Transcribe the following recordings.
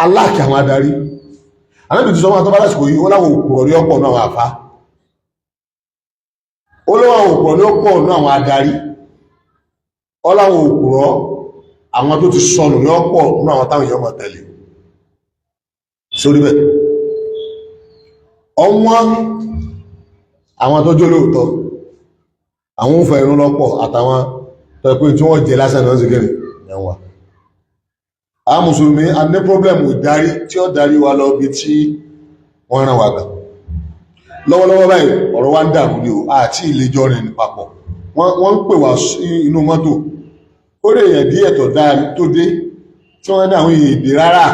aláàkì àwọn adarí Ànábì ti sọ wọn tó bá lásìkò yìí ó láwọn òpùrọ̀ ní ọ̀pọ̀ náà àwọn àfá ó láwọn òpùrọ̀ ní ọ̀pọ̀ náà àwọn adarí ó láwọn òpùrọ̀ àwọn tó ti sọnù ní ọ̀pọ̀ náà àwọn táwọn èèyàn mọ̀ tẹ̀lé sórí bẹ́ẹ̀ ọwọ́n àwọn tó jó lóòótọ́ àwọn òfẹ́ irun lọ́pọ̀ àtàwọn tó pé tí wọ́n jẹ lásán náà sí gẹ́rẹ̀ ẹ̀wà àwọn mùsùlùmí a ní pọ́blẹ̀mù ìdarí tí ó darí wa lọ bí tí wọ́n rán wa gbà lọ́wọ́lọ́wọ́ báyìí ọ̀rọ̀ wa ń dàrú ní o àti ìlẹ́jọ́ rìn papọ̀ wọ́n ń pè wá sí inú mọ́tò ó lè yẹ̀ díẹ̀ tó dé tí wọ́n dá àwọn èdè rárá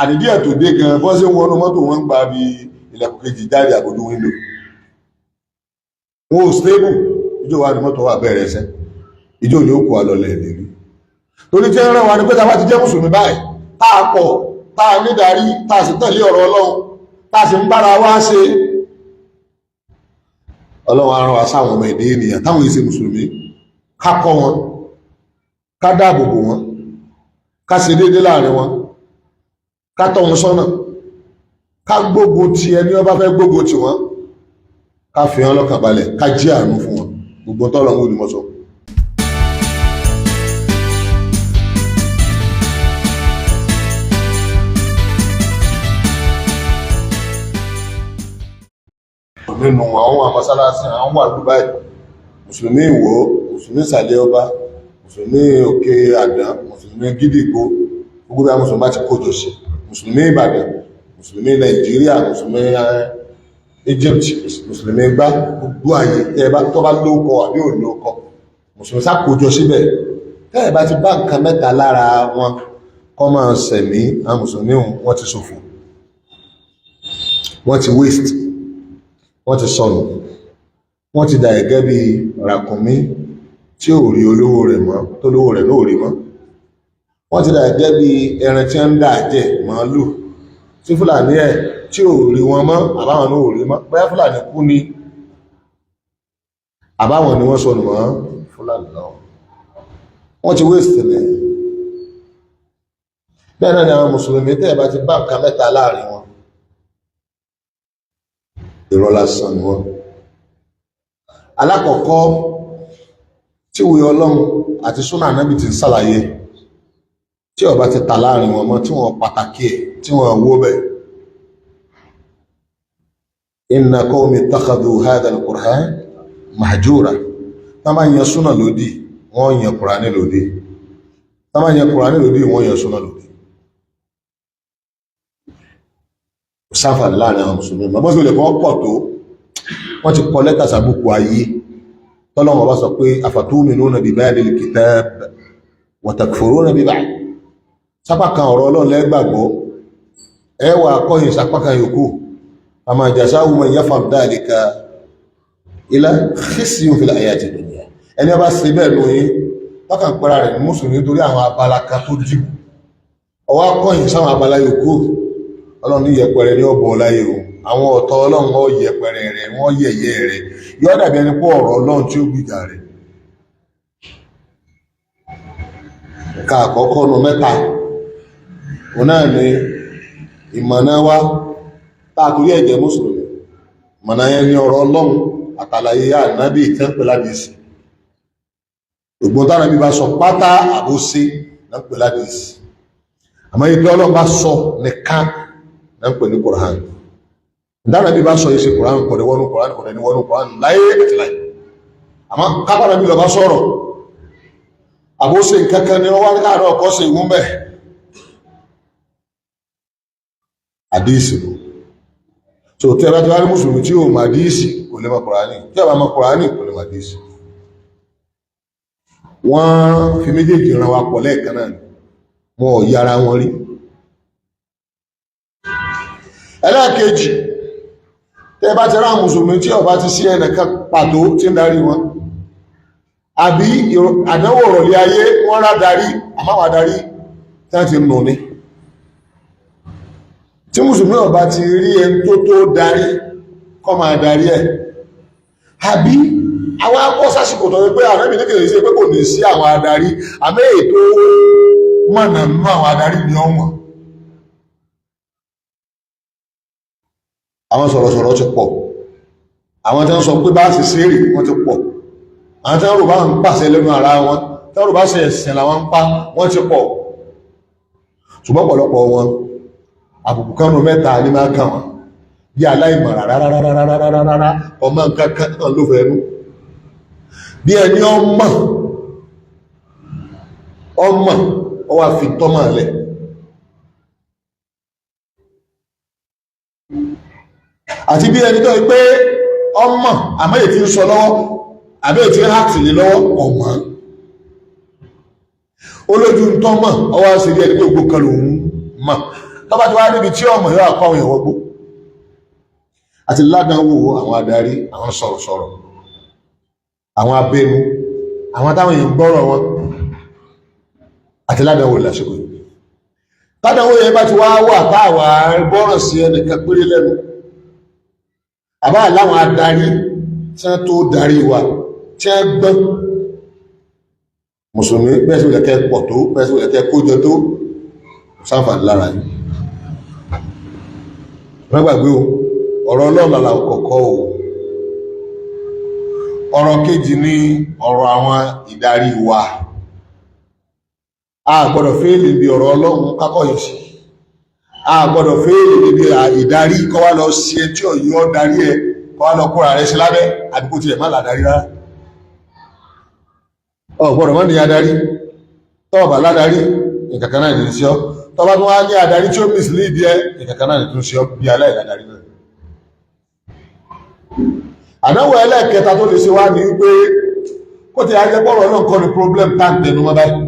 àdídíẹ̀ tó dé gan bọ́ sí wọnú mọ́tò wọ́n ń gba bí ilẹ̀kùn kejì jáde àbòdó wíńdò wọn ò stable ìjọ wa ní mọ́tò wà bẹ̀rẹ̀ ẹsẹ̀ ìjọ ni ó kó wa lọlẹ̀ ìlérí torí tí ń rán wa ní pé tàbá ti jẹ́ mùsùlùmí báyìí táà pọ̀ táà nídarí táà sì tẹ̀lé ọ̀rọ̀ Ọlọ́run táà sì ń bára wá ṣe Ọlọ́run á rán wa sáwọn ọmọ èdè ènìyàn táwọn ìṣe mùsùlùmí ká kọ́ wọn ká dáàbò bò wọn ká ṣe déédéé láàrin wọn ká tọ́ wọn sọ́nà ká gbógun ti ẹni ó bá fẹ́ gbógun ti wọn ká fi hàn lọ́kàn balẹ̀ ká jí àánú fún wọn gbogbo tọ́lọ̀ ń wò ní mọ́sọ̀. nínú àwọn àmọ́sálásí àwọn wà Dubai mùsùlùmí Ìwó mùsùlùmí ìsàlẹ̀ ọba mùsùlùmí òkè àdá mùsùlùmí gídìgbò gbogbo bí a mùsùlùmí ti kójọ sí mùsùlùmí Ìbàdàn mùsùlùmí Nàìjíríà mùsùlùmí Egypt mùsùlùmí gbá gbogbo àyè tẹ́ẹ̀bá tó bá lóókọ àbí ò lóókọ mùsùlùmí sákòójọ síbẹ̀ tẹ́ẹ̀bá ti bá nǹkan mẹ́ta lára wọn kọ́ máa sẹ̀mí àwọn mùsùlùmí wọ́n ti ṣòfò wọ́n ti waste wọ́n ti sọnù wọ́n ti dà gẹ́gẹ́ bí ràkúnmí tí ò rí olówó rẹ̀ mọ́ tó lówó rẹ̀ náà rí mọ́ wọ́n ti dà gẹ́gẹ́ bí ẹran tí ń dà jẹ màálù tí Fúlàní ẹ̀ tí ò rí wọn mọ́ àbáwọn náà ò rí mọ́ bóyá Fúlàní kú ni àbáwọn ni wọ́n sọnù mọ́ Fúlàní náà wọ́n ti waste ní bẹ́ẹ̀ náà ni àwọn mùsùlùmí tẹ́ẹ̀ bá ti bá nǹkan mẹ́ta láàrin wọn irọ́ lásán ni wọ́n alákọ̀ọ́kọ́ tí ìwé Ọlọ́run àti súnà Ànábì ti ṣàlàyé tí ó bá ti tà láàrin wọn mọ́ tí wọ́n pàtàkì ẹ̀ tí wọ́n wó bẹ̀ inna qawmi ittakhadhu hadha al-Qur'an mahjura tá máa yan súnà lódì wọ́n yan Kùránì lódì tá máa yan Kùránì lódì wọ́n yan súnà lódì sáfà láàrin àwọn mùsùlùmí mọ́ sí olè kan pọ̀ tó wọ́n ti kọ lẹ́tà sàbùkù ayé tọ́lọ́wọ́ bá sọ pé afatu'minuna bi ba'dil kitab wa takfuruna bi ba'd sápá kan ọ̀rọ̀ Ọlọ́run lẹ́gbàgbọ́ ẹwà kọ́yìn sápá kan yòókù fama jaza'u man yaf'al dhalika illa khizyun fil hayati dunya ẹni ọba sí bẹ́ẹ̀ lóyìn tọ́kàn pẹ́ra rẹ̀ ní mùsùlùmí nítorí àwọn abala kan tó dìbò ọwá kọ́yìn sáwọn abala yòókù Ọlọ́run ní yẹpẹrẹ ní ọbọ̀ láyé o àwọn ọ̀tọ̀ Ọlọ́run ó yẹpẹrẹ rẹ̀ wọ́n yẹ̀yẹ́ rẹ̀ yọ́ dàbí ẹni pọ̀ ọ̀rọ̀ Ọlọ́run tí ó gbìjà rẹ̀ ẹ̀ka àkọ́kọ́ nù mẹ́ta òun náà ni ìmọ̀nà wa táàkùrí ẹ̀jẹ̀ mùsùlùmí ìmọ̀nà yẹn ni ọ̀rọ̀ Ọlọ́run àtàlàyé Ànábì ìtẹ́pẹ̀ ládìsì ògbón tánàbí bá sọ pátá àbóṣe náà ládìsì àmọ́ ìpé Ọlọ́run bá sọ nìkan náà ń pè ní Kùrán dára bí bá sọ ìṣe Kùrán kọ̀dẹ̀ wọnú Kùrán kọ̀dẹ̀ ní wọnú Kùrán láyé àti láyé àmọ́ kápára bí lọ bá sọ̀rọ̀ àbóṣe kankan ni wọ́n wá ní káàrọ̀ ọkọ̀ sí ìwúń bẹ̀ àdíìsì so tí ẹ bá ti wá ní mùsùlùmí tí ó mà àdíìsì kò lè mọ̀ Kùránì tí ẹ bá mọ̀ Kùránì kò lè mọ̀ àdíìsì wọ́n fi méjèèjì ran wa pọ̀ lẹ́ẹ̀kan náà wọn ò yára wọn rí ẹlẹ́ẹ̀kejì tẹ́ bá ti rá mùsùlùmí tí ó bá ti sí ẹnìkan pàtó tí ń darí wọn àbí àdánwò rọ̀lẹ́ ayé wọ́n rá darí àmáwà darí tí wọ́n ti nù ní tí mùsùlùmí ó bá ti rí ẹni tó darí kó máa darí ẹ̀ àbí àwọn akọ́ sásìkò tó wípé àwọn ẹbí níkèrè sí pé kò ní sí àwọn adarí àmì ètò mọ̀nà nínú àwọn adarí ní ọmọ àwọn sọ̀rọ̀sọ̀rọ̀ ti pọ̀, àwọn tí wọ́n sọ pé bá ṣe ṣeré wọ́n ti pọ̀, àwọn tí wọ́n rò bá ń pàṣẹ lẹ́nu ara wọn, tí wọ́n rò bá ṣe ẹ̀sìn làwọn ń pa wọ́n ti pọ̀. ṣùgbọ́n ọ̀pọ̀lọpọ̀ wọn àbùkù kánú mẹ́ta ní máa kàn wọ́n bí aláìmọ̀ rárá ọmọ nǹkan kan náà ló fẹ́ nú, bí ẹni ọmọ ó wá fi tọ́mọ̀ lẹ̀. àti bí ẹni tó pé ọmọ àmọ́yè tí ń sọ lọ́wọ́ àbẹ́ tí ń hàtì lé lọ́wọ́ ọmọ olójú ń tọ́mọ̀ ọwọ́ sí ẹni pé gbogbo kan lòun mọ̀ tọ́bá tí wá níbi tí ọmọ yóò àkọ́ àwọn èèyàn wọ́gbó. àti ládánwò àwọn adarí, àwọn sọ̀rọ̀sọ̀rọ̀, àwọn abẹnu, àwọn táwọn èèyàn gbọ́rọ̀ wọn, àti ládánwò lásìkò yìí. ládánwò yẹn bá ti wá wà táwà gbọ́rọ̀ sí ẹnìkan péré lẹ́nu, àbá láwọn adarí tí wọ́n tó darí wa tí wọ́n gbọ́n. mùsùlùmí bẹ́ẹ̀ sí ìlẹ̀kẹ́ pọ̀ tó, bẹ́ẹ̀ sí ìlẹ̀kẹ́ kójọ tó, sáǹfàní lára yìí. wọ́n gbàgbé o, ọ̀rọ̀ ọlọ́ọ̀lọ́lá kọ̀kọ́ o. ọ̀rọ̀ kejì ní ọ̀rọ̀ àwọn ìdarí wa. a gbọ́dọ̀ fẹ́ẹ̀lì bí ọ̀rọ̀ ọlọ́run kákọ̀ yìí sí, a gbọ́dọ̀ fẹ́ẹ̀lì níbi ìdarí kọ́ wá lọ sí ẹ tí ọ̀yọ́ darí ẹ kọ́ wá lọ kóra rẹ sí lábẹ́ àdúgbò tí ẹ má làdarí rárá. ọ̀gbọ́dọ̀ mọ́ ní adarí tọ́ọ̀bà ládarí ìkàkànnà ìdí sí ọ, tọ́bá tó wá ní adarí tí ó mislead ẹ ìkàkànnà ìdí sí ọ bí aláìládarí náà. àdánwò ẹlẹ́ẹ̀kẹta tó lè ṣe wá ní wípé kó ti ajẹ́ pọ̀rọ̀ náà kọ́ ni problem tá ń tẹnu mọ́ báyìí.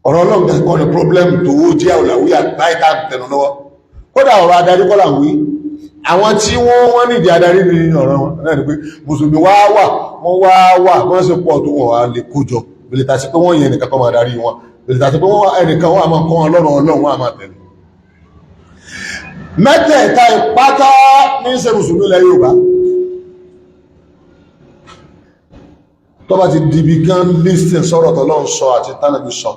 ọ̀rọ̀ ọlọ́run kọ́ ni problem tó ó jẹ́ àwòlàwíyà báyìí tá ń tẹnu lọ́wọ́. kódà ọ̀rọ̀ adarí kọ́ là ń wí, àwọn tí wọ́n nídi adarí ní ọ̀rọ̀ wọn náà ni pé mùsùlùmí wọ́n sì pọ̀ tó wọ́n wá lè kójọ bèlèta sí pé wọ́n yẹ ẹnìkan kọ́ máa darí wọn, bèlèta sí pé wọ́n ẹnìkan wọ́n àmọ́ kọ́ ọlọ́run wọ́n àmọ́ tẹ̀lé. mẹ́tẹ̀ẹ̀ta ìpátá ní ṣe mùsùlùmí ilẹ̀ Yorùbá tó bá ti dìbì kan lísìn sọ̀rọ̀ tọ́lọ́run sọ àti tánàbí sọ,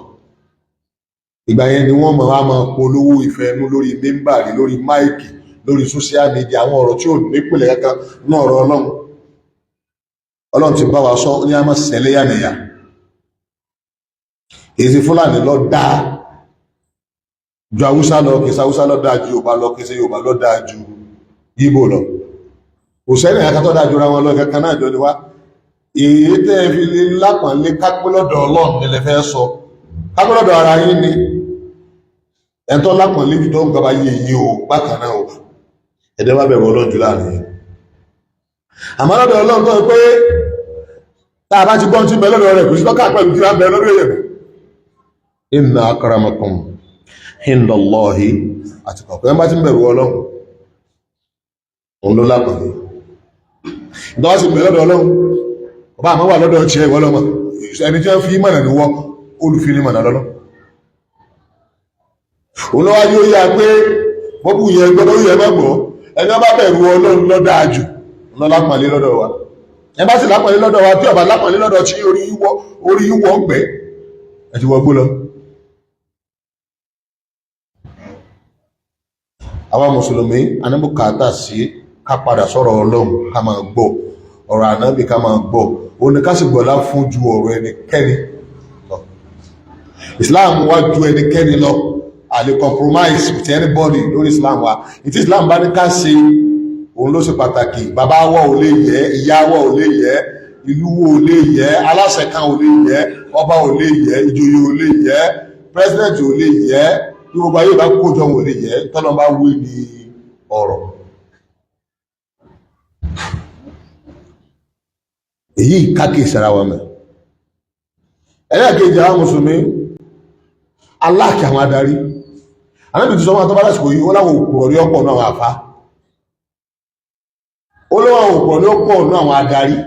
ìgbà yẹn ni wọ́n máa polówó ìfẹ́ ẹnu lórí mímbàrí, lórí máìkì, lórí social media, àwọn ọ̀rọ̀ tí ò nípìnlẹ̀ kankan náà ọ̀rọ̀ ọlọ́run ti bá wa sọ ní àmọ́ sẹ́lẹ̀yàmẹ̀yà. èsì Fúlàní lọ dáa ju Haúsá lọ, kìí Haúsá lọ dáa ju Yorùbá lọ, kìí Yorùbá lọ dáa ju Ìgbò lọ, kò sẹ́ni ẹ̀ka tó dáa ju ra wọn lọ, kankan náà jọ ni wá. èyí tẹ́ fi lè lápọ̀nlé kápẹ́lọ́dọ̀ ọlọ́run nílẹ̀ fẹ́ sọ, kápẹ́lọ́dọ̀ ara yín ni ẹ̀tọ́ lápọ̀nlé bí tó ń gbaba yé yí o bákan náà o, ẹ̀dẹ́ bá bẹ̀rù ọlọ́run jù láàrin yìí. àmọ́ lọ́dọ̀ ọlọ́run tó ń pé tá a bá ti gbọ́n tí bẹ lọ́dọ̀ rẹ̀ kò sí lọ́kà pẹ̀lú tí wọ́n bẹ lọ́dọ̀ èèyàn. inna akramakum indallahi àti kọ̀ọ̀kan ẹ̀ bá ti ń bẹ̀rù ọlọ́run òun ló lápọ̀nlé. ìdánwò sì bẹ lọ́dọ̀ ọlọ́run ọba àmọ́ wà lọ́dọ̀ ọ̀chẹ́ ìwọ́ lọ́mọ, ẹni tí wọ́n fi mọ̀nà ní wọ́n olùfini mọ̀nà lọ́lọ́. olówá yóò yá pé bọ́bù yẹn gbọ́dọ̀ yẹ mọ́gbọ́, ẹni wọ́n bá bẹ̀rù ọlọ́run lọ́dọ̀ àjù lápàlé lọ́dọ̀ wa. ẹ bá sì lápàlé lọ́dọ̀ wa tí ọba lápàlé lọ́dọ̀ tí orí yíwọ́ ń gbẹ́ ẹ ti wọgbó lọ. àwa mùsùlùmí anábùkátà sí ká padà sọ̀rọ̀ ọlọ́run ká máa gbọ́ ọ̀rọ̀ ànábì ká máa gbọ́, ó ní ká sì gbọ́lá fún ju ọ̀rọ̀ ẹnikẹ́ni lọ. Islam wá ju ẹnikẹ́ni lọ, a lè compromise with anybody lórí Islam wa. ìtí Islam bá ní ká ṣe òun ló ṣe pàtàkì. bàbá wa ò lè yẹ, ìyá wa ò lè yẹ, ìlú wo ò lè yẹ, aláṣẹ kan ò lè yẹ, ọba ò lè yẹ, ìjòyè ò lè yẹ, president ò lè yẹ, bí gbogbo ayé bá kójọ ò lè yẹ, tọ́lọ́ bá wí ní ọ̀rọ̀. èyí káàkiri ìsára wọn mẹ́. ẹlẹ́ẹ̀kejì àwọn mùsùlùmí aláàkì àwọn adarí, anábì tí sọ wọn tó bá lásìkò yìí ó láwọn òkúrọ̀ ní ọ̀pọ̀ náà àfá, ó láwọn òkúrọ̀ ní ọ̀pọ̀ náà àwọn adarí,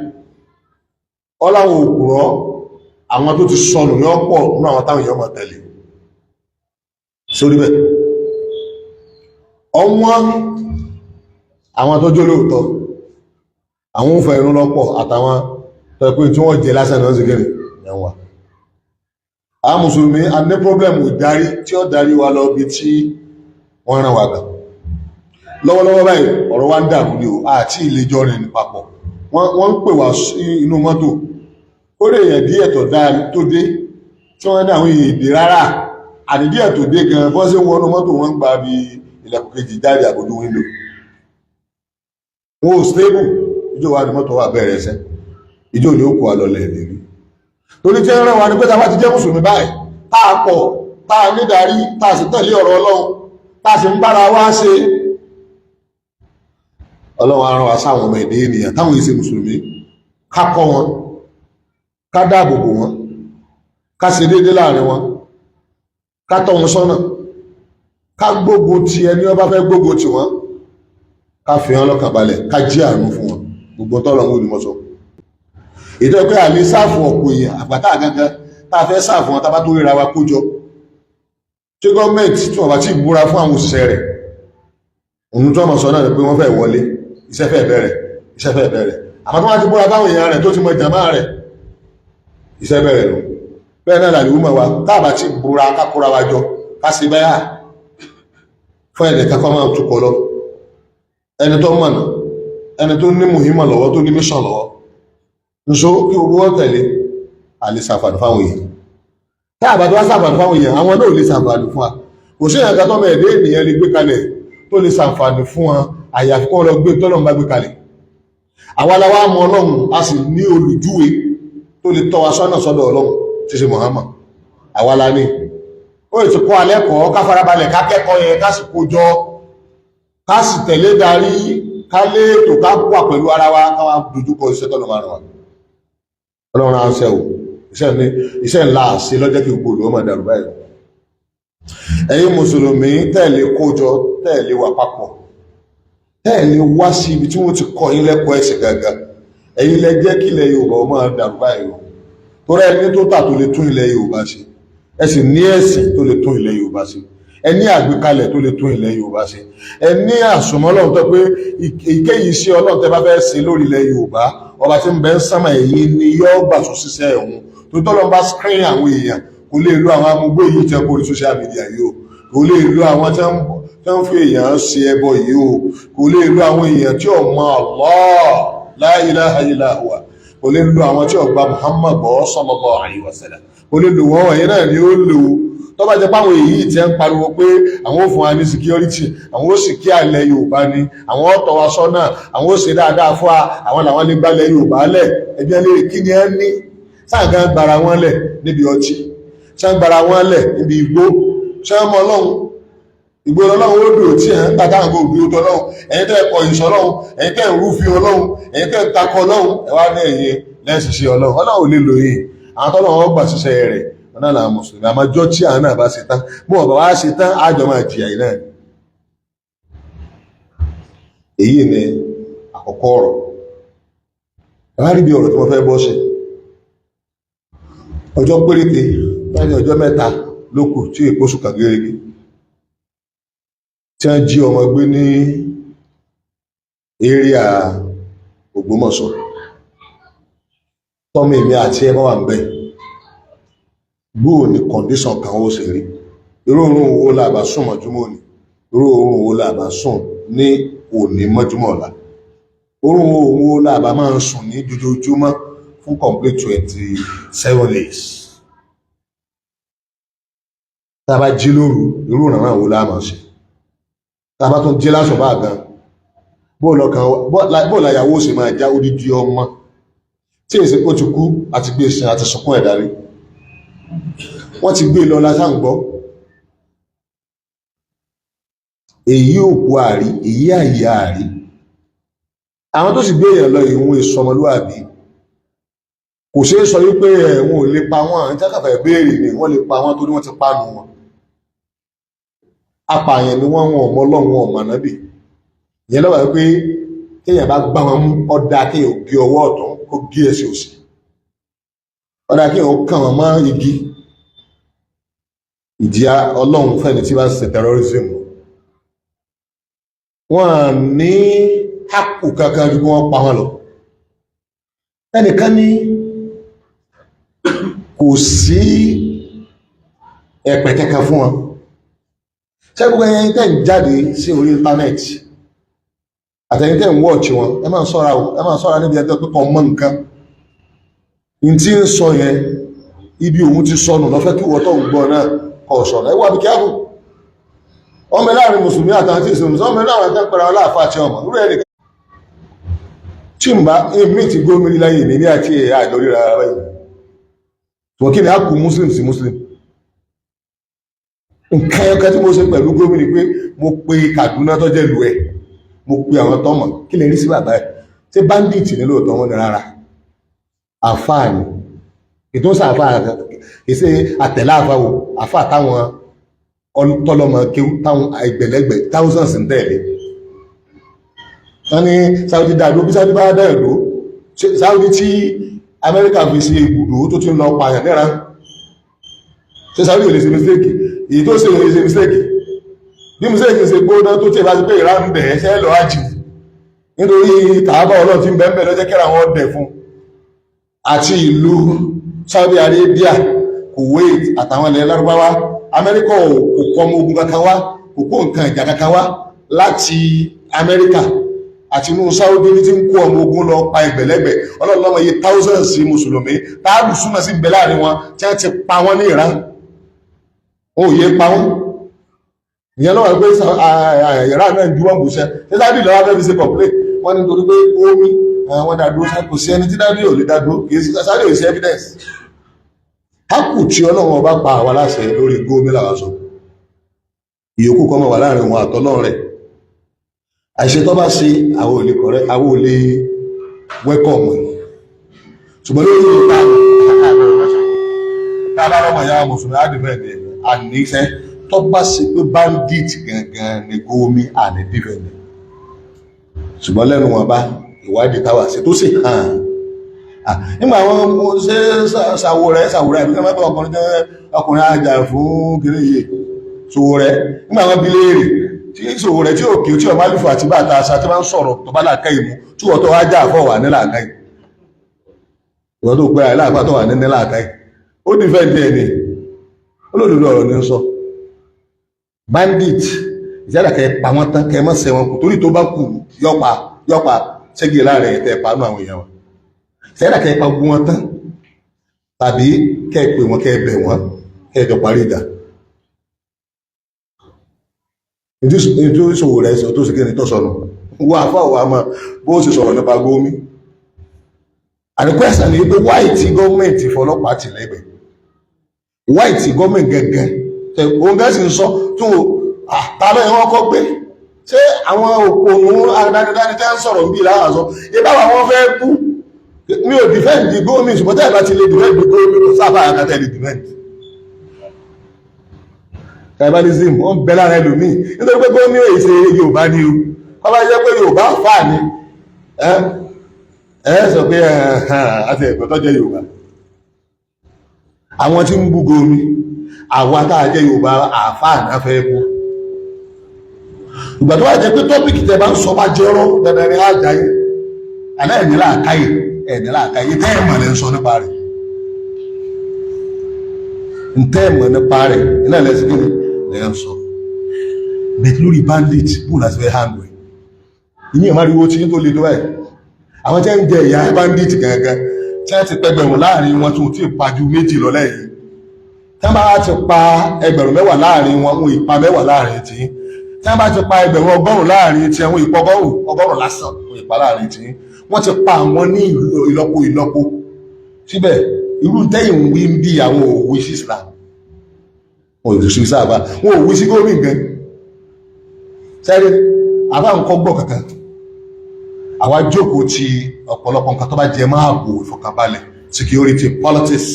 ó láwọn òkúrọ̀ àwọn tó ti sọnù ní ọ̀pọ̀ náà àwọn táwọn èèyàn máa tẹ̀lé. sórí bẹ́ẹ̀ ọwọ́n àwọn tó jó lóòótọ́, àwọn òfẹ́ irun lọ́pọ̀ àtàwọn tọ́pẹ́ tí wọ́n jẹ lásán náà sí gẹ́rẹ̀ ẹ̀wà. a mùsùlùmí a ní pọ́blẹ̀mù ìdarí tí ó darí wa lọ bí tí wọ́n rán wa gan. lọ́wọ́lọ́wọ́ báyìí ọ̀rọ̀ wa ń dàrú ni o àti ìlejò rìn papọ̀ wọ́n ń pè wá sí inú mọ́tò ó lè yẹ̀ díẹ̀ tó dá tó dé tí wọ́n dá àwọn èdè rárá àdídíẹ̀ tó dé gan bọ́ sí wọnú mọ́tò wọ́n ń gba bí ilẹ̀kùn kejì jáde àbójú wíńdò wọn ò stable ìjọ wa ni mọ́tò wà bẹ̀rẹ̀ ẹsẹ̀ ìjọ ni ó kó alọ́lẹ̀ ìlérí torí tí ń rán wa ní pé ta bá ti jẹ́ mùsùlùmí báyìí tá a pọ̀ tá a nídarí tá a sì tẹ̀lé ọ̀rọ̀ ọlọ́run tá a sì ń bára wá ṣe ọlọ́run á rán wa sáwọn ọmọ èdè ènìyàn táwọn ìṣe mùsùlùmí ká kọ́ wọn ká dáàbò bò wọn ká ṣe déédé láàrin wọn ká tọ́ wọn sọ́nà ká gbógun ti ẹni ó bá fẹ́ gbógun ti wọn ká fi hàn lọ́kàn balẹ̀ ká jí àrùn fún wọn gbogbo tọ́lọ́run ò ní mọ́ sọ ètò ẹgbẹ́ àlè sáàfù ọ̀pọ̀ èèyàn àgbàtà gangan tá a fẹ́ sáàfù wọn tábà tó ríra wa kójọ tí gọ́ọ̀mẹ̀ntì tí wọ́n bá ti búra fún àwọn òṣìṣẹ́ rẹ̀ òun tó mọ̀ sọ náà pé wọ́n fẹ́ wọlé iṣẹ́ fẹ́ bẹ̀rẹ̀ àmọ́ tó wọ́n ti búra fáwọn èèyàn rẹ̀ tó ti mọ jàmá rẹ̀ iṣẹ́ bẹ̀rẹ̀ lọ bẹ́ẹ̀ náà làlú mọ̀ wa táàbà ti búra kákóra wa jọ ká sì bẹ́yà fún ẹ̀dẹ̀ kakọ́ máa tukọ̀ lọ ẹni tó mọ̀nà ẹni tó ní mùhímọ̀ lọ́wọ́ tó ní mission lọ́wọ́ nso kí gbogbo wọn tẹ̀lé àlè sàǹfààní fáwọn èèyàn tá àbàtà wá sàǹfààní fáwọn èèyàn àwọn náà lè sàǹfààní fún wa kò sí ìyàgá tọ́mọ ẹ̀dẹ́ ènìyàn lè gbé kalẹ̀ tó lè sàǹfààní fún wa àyàfi kọ́ lọ gbé tọ́lọ́run bá gbé kalẹ̀ àwa la wá mọ ọlọ́run a sì ní olùjúwe tó lè tọ́ wa sọ́nà sọ́dọ̀ ọlọ́run tí ṣe Muhammad àwa la ní ó ti kọ́ alẹ́ kọ́ ká farabalẹ̀ ká kẹ́kọ̀ọ́ yẹn ká sì kó jọ ká sì tẹ̀lé darí ká lé ètò ká wà pẹ̀lú ara wa ká wá dojúkọ iṣẹ́ tọ́lọ́ máa ràn wá ọlọ́run ránṣẹ́ o iṣẹ́ ńlá àṣẹ lọ́jọ́ kí gbogbo olùwọ́n máa dàrú báyìí ẹ̀yin mùsùlùmí tẹ̀lé kójọ tẹ̀lé wà papọ̀ tẹ̀lé wá sí ibi tí wọ́n ti kọ́ yín lẹ́kọ̀ọ́ ẹ̀sìn gangan ẹ̀yin lẹ jẹ́ kí ilẹ̀ Yorùbá ó máa dàrú báyìí o torí ẹni tó tà tó lè tún ilẹ̀ Yorùbá ṣe ẹ sì ní ẹ̀sìn tó lè tún ilẹ̀ Yorùbá ṣe ẹ ní àgbékalẹ̀ tó lè tún ilẹ̀ Yorùbá ṣe ẹ ní àsùnmọ́ Ọlọ́run tó pé ìkéyìí sí Ọlọ́run tẹ́ bá fẹ́ ṣe lórí ilẹ̀ Yorùbá ọba tí ń bẹ ń sánmà èyí ni yọ́ gbà tó ṣiṣẹ́ ẹ̀hún tó tọ́lọ́ bá screen àwọn èèyàn kò lè lo àwọn amúgbó yìí tẹ́ kó rí social media yìí o kò lè lo àwọn tí wọ́n fi èèyàn ṣe ẹbọ yìí o kò lè lo àwọn èèyàn tí ò mọ Allah la ilaha illa huwa kò lè lo àwọn tí ò gba Muhammad bọ́ sallallahu alaihi wasallam kò lè lo wọ́n wọ̀nyí náà ni ó lò tó bá jẹ́ páwọn èyí tí ń pariwo pé àwọn ò fún wa ní security àwọn ó sì kí àlẹ́ Yorùbá ni àwọn ọ̀tọ̀ wa sọ́nà àwọn ó ṣe dáadáa fún wa àwọn làwọn lè gbálẹ̀ Yorùbá lẹ̀ ẹgbẹ́ lè kí ni ẹ ní sáàgán gbara wọn lẹ̀ níbi ọtí sáà gbara wọn lẹ̀ níbi igbó sáà mọ Ọlọ́run ìgbó Ọlọ́run ó dùn tí ẹ̀ ń tàkà àgọ́ òbí ó tọ́lọ́run ẹ̀yin tẹ́ ẹ̀kọ́ ìṣọ́ Ọlọ́run ẹ̀yin tẹ́ ìrúfin Ọlọ́run ẹ̀yin tẹ́ ìtakọ Ọlọ́run ẹ̀wá ní ẹ̀yin lẹ́sìn sí Ọlọ́run Ọlọ́run ò lè lò yìí àwọn tọ́lọ́run ọgbà ṣiṣẹ́ rẹ̀ náà làwọn mùsùlùmí àmọ́jọ́ tí àwọn náà bá ṣe tán mú ọ̀bà wá ṣe tán àjọ máa jìyà yìí náà èyí ni àkọ́kọ́ ọ̀rọ̀ láàrí bí ọ̀rọ̀ tí wọ́n fẹ́ bọ́ ṣe ọjọ́ péréte láàrin ọjọ́ mẹ́ta ló kù tí èpo sùkà gẹ́gẹ́ tí wọ́n jí ọmọ gbé ní éríà Ògbómọ̀ṣọ́ tọ́mọ èmi àti ẹ bá wà ń bẹ̀ gbóò ní kọ̀ndíṣọ̀n kan ó sì rí irú oorun owó làbà sùn mọ́júmọ́ ni irú oorun owó làbà sùn ní òní mọ́júmọ́ ọ̀la oorun owó làbà máa ń sùn ní dojoojúmọ́ fún complete 27 days tá a bá jí lóru irú ìrànwọ́ owó láàmà ṣe tá a bá tún jí lásùn bá gan bóòláyàwó sì máa já odidi ọmọ tí èsì kó ti kú àti gbé sin àti sunkún ẹ̀dá rí wọ́n ti gbé lọ lásán gbọ́ èyí òkú àrí èyí àyè àrí àwọn tó sì gbé èèyàn lọ ìwọ̀n ìsọmọlúwàbí kò ṣeé sọ wípé ẹ̀wọ̀n ò lè pa wọ́n àti àkàfẹ́ béèrè ni wọ́n lè pa wọ́n torí wọ́n ti pánu wọn apààyàn ni wọ́n wọn ọmọ Ọlọ́run wọn ọmọ nábì ìyẹn lọ́wọ́ wípé kéèyàn bá gbá wọn mú ọ̀dà kéèyàn gé ọwọ́ ọ̀tún kó gé ẹsẹ̀ òsì ọ̀dà kéèyàn kàn wọ́n mọ́ igi ìjìyà Ọlọ́run fẹ́ni tí bá ṣe terrorism wọ́n ní hákù kankan ju wọ́n pa wọn lọ ẹnìkan ní kò sí ẹ̀pẹ̀ kankan fún wọn ṣẹ́gbogbo ẹ̀yẹn tẹ́ ń jáde sí orí íńtánẹ́ẹ̀tì àtẹ̀yìntẹ̀ ń wọ́ọ̀chì wọn ẹ máa sọ́ra níbi ẹjọ́ pípọ̀ mọ́ nǹkan in tí ń sọ yẹn ibi òun ti sọnù lọ́fẹ́ kí wọ́n tó ń gbọ́ náà kọ̀ sọ̀rọ̀ ẹwà bí kíákù ọmọ láàrin mùsùlùmí àtàwọn tí ìsìnkú ọmọ láàrin akẹ́kọ̀ọ́ aláàfáà àti ọmọ rúrẹ́ ẹnì tí ń bá èmi ti gómìnà láyé ní àti àjọ ríra ara yìí wọ́n kí ni a kú muslim sí muslim nǹkan ẹ̀kọ́ tí mo ṣe pẹ̀lú gómìnà pé mo pe Kaduna tó jẹ́ lu ẹ̀ mo pe àwọn tọ́mọ̀ kí lè rí sí bàbá ẹ̀ tí bandit ní lóòótọ́ wọn ni rárá àfáà ni ètò sàfáà èsè àtẹ̀lá àfáwò àfáà táwọn tọ́lọ́mọ kéwú táwọn ẹgbẹ̀lẹ́gbẹ̀ thousands ń tẹ̀lé wọ́n ní Saudi dáadó bí Saudi bá dáadó Saudi tí Amẹ́ríkà fi sí ibùdó tó tún lọ pààyàn níra ṣe Saudi ò lè ṣe mistake èyí tó ṣe lè ṣe mistake bí mistake ṣe gbóná tó tí ẹ bá ti pé ìran bẹ̀ ṣẹ́ lọ ájì nítorí Kàábà Ọlọ́run tí ń bẹ́ẹ̀ lọ́jẹ́ kẹ́ra wọn dẹ̀ fún àti ìlú Saudi Arabia Kuwait àtàwọn ilẹ̀ Lárúbáwá Amẹ́ríkà kò kọ́ ọmọ ogun kankan wá kò kó nǹkan ìjà kankan wá láti Amẹ́ríkà àti inú Saudi ní tí ń kó ọmọ ogun lọ pa ẹgbẹ̀lẹ́gbẹ̀ ọlọ́lọ́mọ iye thousands sí mùsùlùmí táàbù súnmọ́ sí bẹ̀ láàrin wọn tí wọ́n ti pa wọ́n ní Iran ó yé pa wọ́n ìyẹn lọ́wọ́ pé Iran náà ju wọ́n bùṣẹ́ tí dábì lọ́wọ́ fẹ́ fi ṣe kọ̀pẹ́ wọ́n ní torí pé omi wọ́n dádó kò sí ẹni tí dábì ò lè dádó kì í sáré ò sí evidence hákù tí Ọlọ́run ọba pa àwa láṣẹ lórí gómìnà làwọn sọ ìyókù kọ́ mọ̀ wà láàrin wọn àtọ́lọ́run rẹ̀ àìṣe tó bá ṣe àwọn olè kọ̀rẹ́ àwọn olè wẹ́kọ̀mù ṣùgbọ́n lórí ìta tábàrọ̀mọ̀ ya mùsùlùmí àdìfẹ́ẹ̀dẹ̀ àníṣẹ́ tó bá ṣe pé bandit gangan ní gómi ànídìfẹ́ẹ̀dẹ̀ ṣùgbọ́n lẹ́nu wọn bá ìwádìí táwà sí tó sì hàn nígbà àwọn ṣe ṣàwòrẹ́ àbí kẹ́mẹ́tọ̀ ọkùnrin àjà fún kiri yìí ṣòwòrẹ́ nígbà wọn bí léèrè tí ìṣòwò rẹ̀ tí ó kí o tí ọmọ alúfò àti bàtà àṣà tí wọ́n ń sọ̀rọ̀ tó bá láàká ìmú tí wọ́n tó wá já àfọ́ wà ní láàká ì wọ́n tó pẹ́ àìláàfà tó wà ní láàká ì ó dìfẹ́ díẹ̀ ni olódodo ọ̀rọ̀ ní sọ bandit ìjádà kẹ pa wọ́n tán kẹ mọ́ sẹ wọn kù torí tó bá kù yọpa ṣẹ́gi láàrin ẹ̀tẹ́ panú àwọn èèyàn wọn ìjádà kẹ pa gbogbo wọn tán tàbí kẹ pè wọn kẹ bẹ̀ wọn kẹ jọ parí ìjà ìjú ìṣòwò rẹ̀ sọ tó sì kí ní tó sọ̀nà wọ́n àfáwọ̀ àmà bó ṣe sọ̀rọ̀ nípa gómi àríkwẹ́sà ní pé wáìtí gọ́ọ̀mẹ̀ntì fọlọ́pàá ti lẹ́gbẹ̀ẹ́ wáìtí gọ́ọ̀mẹ̀ntì gẹ́gẹ́ òun gẹ́sì ń sọ tó àtàlẹ́ ìwọ́n kọ́ pé ṣé àwọn òpònú adánidáni tẹ́ ń sọ̀rọ̀ bí láwọn sọ ìbáwà wọn fẹ́ kú mi ò dìfẹ́ǹdì gómi ṣùgbọ́n tẹ́ bá ti lè dìfẹ́ǹdì gómi kò sábà àkàtẹ́ lè dìfẹ́ǹdì tribalism wọ́n bẹ lára ẹlòmíì nítorí pé gómìnà èsè Yorùbá ní o wọ́n bá jẹ́ pé Yorùbá fà ní sọ pé àti ẹ̀kọ́ tó jẹ́ Yorùbá àwọn tí ń bú gómi àwọn tá jẹ́ Yorùbá àfà náà fẹ́ bú ìgbà tó wà jẹ́ pé tọ́pìkì tẹ́ bá ń sọ bá jẹ́rọ́ dandan ní àjáyé aláìníla àkáyè ẹ̀níla àkáyé tẹ́ẹ̀mọ̀ lẹ́ ń sọ nípa rẹ̀ ntẹ́ẹ̀mọ̀ nípa rẹ̀ iná lẹ́sìn kí lẹ́yìn sọ bẹ̀t lórí bandit bú láti fẹ́ hàndù ẹ̀ ìní ìmáriwo tí tó lè lọ́wọ́ ẹ̀ àwọn tẹ́ ń jẹ ìyá bandit gangan tí wọ́n ti pẹgbẹ̀rún láàrin wọn tún tí pa ju méjì lọ lẹ́yìn tí wọ́n bá ti pa ẹgbẹ̀rún mẹ́wàá láàrin wọn wọn ìpa mẹ́wàá láàrin tí wọ́n bá ti pa ẹgbẹ̀rún ọgọ́rùn láàrin tí wọn ìpa ọgọ́rùn lásán wọn ìpa láàrin tí wọ́n ti pa àwọn ní ìlọ́po síbẹ̀ irú tẹ́yìn wí ń bí àwọn òwe sí Islam wọn ò sí sáàbà wọn ò wí sí gómìn gan sẹ́rí àbá ń kọ́ gbọ́ kankan àwa jókòó ti ọ̀pọ̀lọpọ̀ nǹkan tó bá jẹ máa bò ìfọ̀kànbalẹ̀ security politics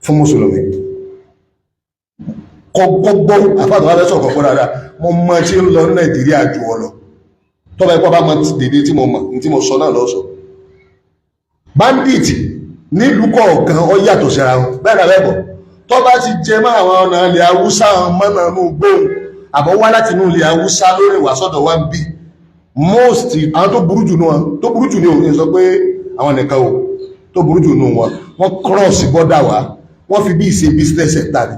fún mùsùlùmí kọ́gbọ́gbọ́ àfáàtọ̀ wáfẹ́ sọ̀kọ̀ gbọ́ dáadáa mo mọ̀ tí ń lọ ní Nàìjíríà jù ọ lọ tó bá ipá bá mọ̀ dédé tí mo mọ̀ tí mo sọ náà lọ́sọ̀ bandit nílùú kọ̀ọ̀kan ó yàtọ̀ síra wọn bẹ́ẹ̀ náà bẹ́ẹ̀ bọ̀ tó bá ti jẹ mọ́ àwọn ọ̀nà ilẹ̀ Haúsá mọ́nà inú gbóhùn àbọ̀ wá láti inú ilẹ̀ Haúsá lórí ìwà sọ́dọ̀ wá ń bí most àwọn tó burú jù ní òun sọ pé àwọn nìkan o tó burú jù ní wọn wọ́n cross border wá wọ́n fi bí ìṣe business sector ni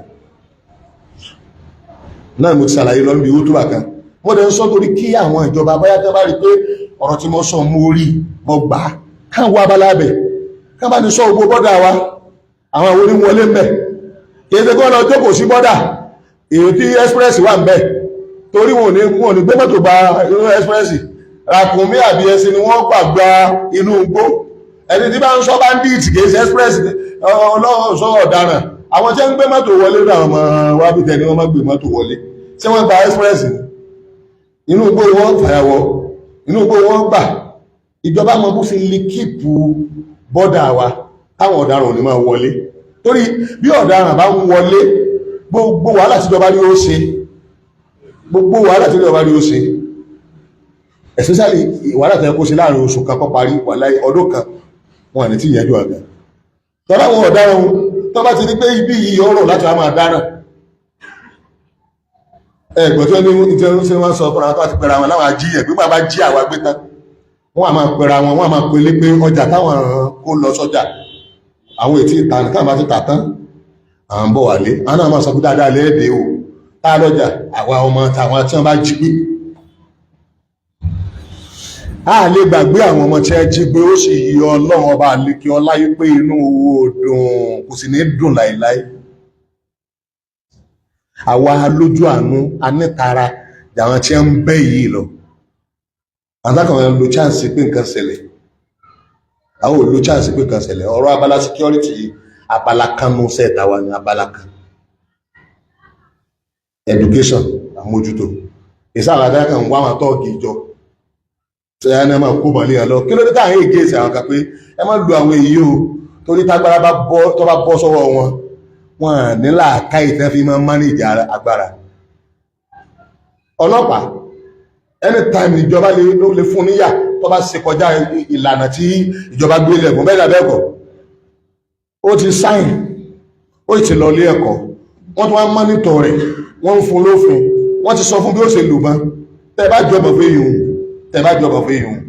náà mo ti ṣàlàyé lọ níbi owó tó bá kan mo dẹ̀ ń sọ torí kí àwọn ìjọba báyá tẹ́ bá rí pé ọ̀rọ̀ tí mo sọ mú rí mo gbà káwọn wá balábẹ̀ ká bá ní sọ gbogbo bọ́dà wa àwọn àwọn oníwọlé ń bẹ̀ kìí ṣe kí wọ́n lọ jókòó sí bọ́dà èyí tí express wà ń bẹ̀ torí wọn ò ní gbé mọ́tò gba inú express ràkùnmí àbí ẹṣin ni wọ́n gbà gba inú igbó ẹni tí bá ń sọ bandit kìí ṣe express ọlọ́run sọ ọ̀daràn àwọn tí wọ́n ń gbé mọ́tò wọlé náà ọmọ wábìtẹ́ ni wọ́n má gbé mọ́tò wọlé tí wọ́n gba express ni inú igbó wọn fàyàwọ́ inú igbó wọn gbà ìjọba mọ bó ṣe lè kíìpù bọ́dà wa táwọn ọ̀daràn ò ní máa wọlé torí bí ọ̀daràn bá ń wọlé gbogbo wàhálà tíjọba ní ó ṣe gbogbo wàhálà tíjọba ní ó ṣe especially wàhálà tó yẹ kó ṣe láàrin oṣù kan kọ́ parí wà láì ọdún kan wọn àní tí ìyẹjú àgbà tọ́lá àwọn ọ̀daràn tó bá ti ní pé ibi yìí ọ̀rọ̀ láti wá máa dáràn ẹgbẹ̀ tó ní ìtẹ́rún sí wọ́n sọ fún àwọn tó ti pẹ̀rẹ̀ àwọn láwọn ajíyẹ̀ pípa bá jí àwa gbé tán wọ́n a máa pẹ̀rẹ̀ àwọn wọ́n a máa pẹ̀lẹ́ pé ọjà táwọn kó lọ sọ́jà àwọn ètí ìta nìkan bá ti tà tán àwọn ń bọ̀ wálé àwọn náà máa sọ pé dáadáa lẹ́ẹ̀dẹ̀ o tá lọ́jà àwa ọmọ tàwọn tí wọ́n bá jí gbé a lè gbàgbé àwọn ọmọ tí ẹ jí gbé ó sì yí ọlọ́run ọba àlékè ọlá yí pé inú owó dùn kò sì ní dùn láìláì àwa lójú àánú anítara àwọn tí ń bẹ́ yìí lọ àtàkàn lo chance pé nǹkan ṣẹlẹ̀ àwọn ò lo chance pé nǹkan ṣẹlẹ̀ ọ̀rọ̀ abala security abala kan ló sẹ́ẹ̀ta wa ní abala kan education àmójútó ìsáàlá adákan wá wọn tọ́ọ̀gì ìjọ ṣe ẹni máa kó bọ̀ léyàn lọ kí ló dé táwọn ègé ìsẹ̀ àwọn kan pé ẹ má lu àwọn èyí o torí tágbára bá bọ́ sọ́wọ́ wọn wọn nílà ká ìtẹ́ fi máa mánéjì agbára ọlọ́pàá anytime ìjọba ló lè fún níyà tó bá ṣe kọjá ìlànà tí ìjọba gbé lẹ́gùn bẹ́ẹ̀ lábẹ́ẹ̀kọ́ ó ti sáìn ó ti lọ lé ẹ̀kọ́ wọ́n tún wá mọ́nítọ̀ rẹ̀ wọ́n ń fún lófin wọ́n ti sọ fún bí ó ṣe lò bọ́n tẹ́ bá jọbọ̀ fún èèyàn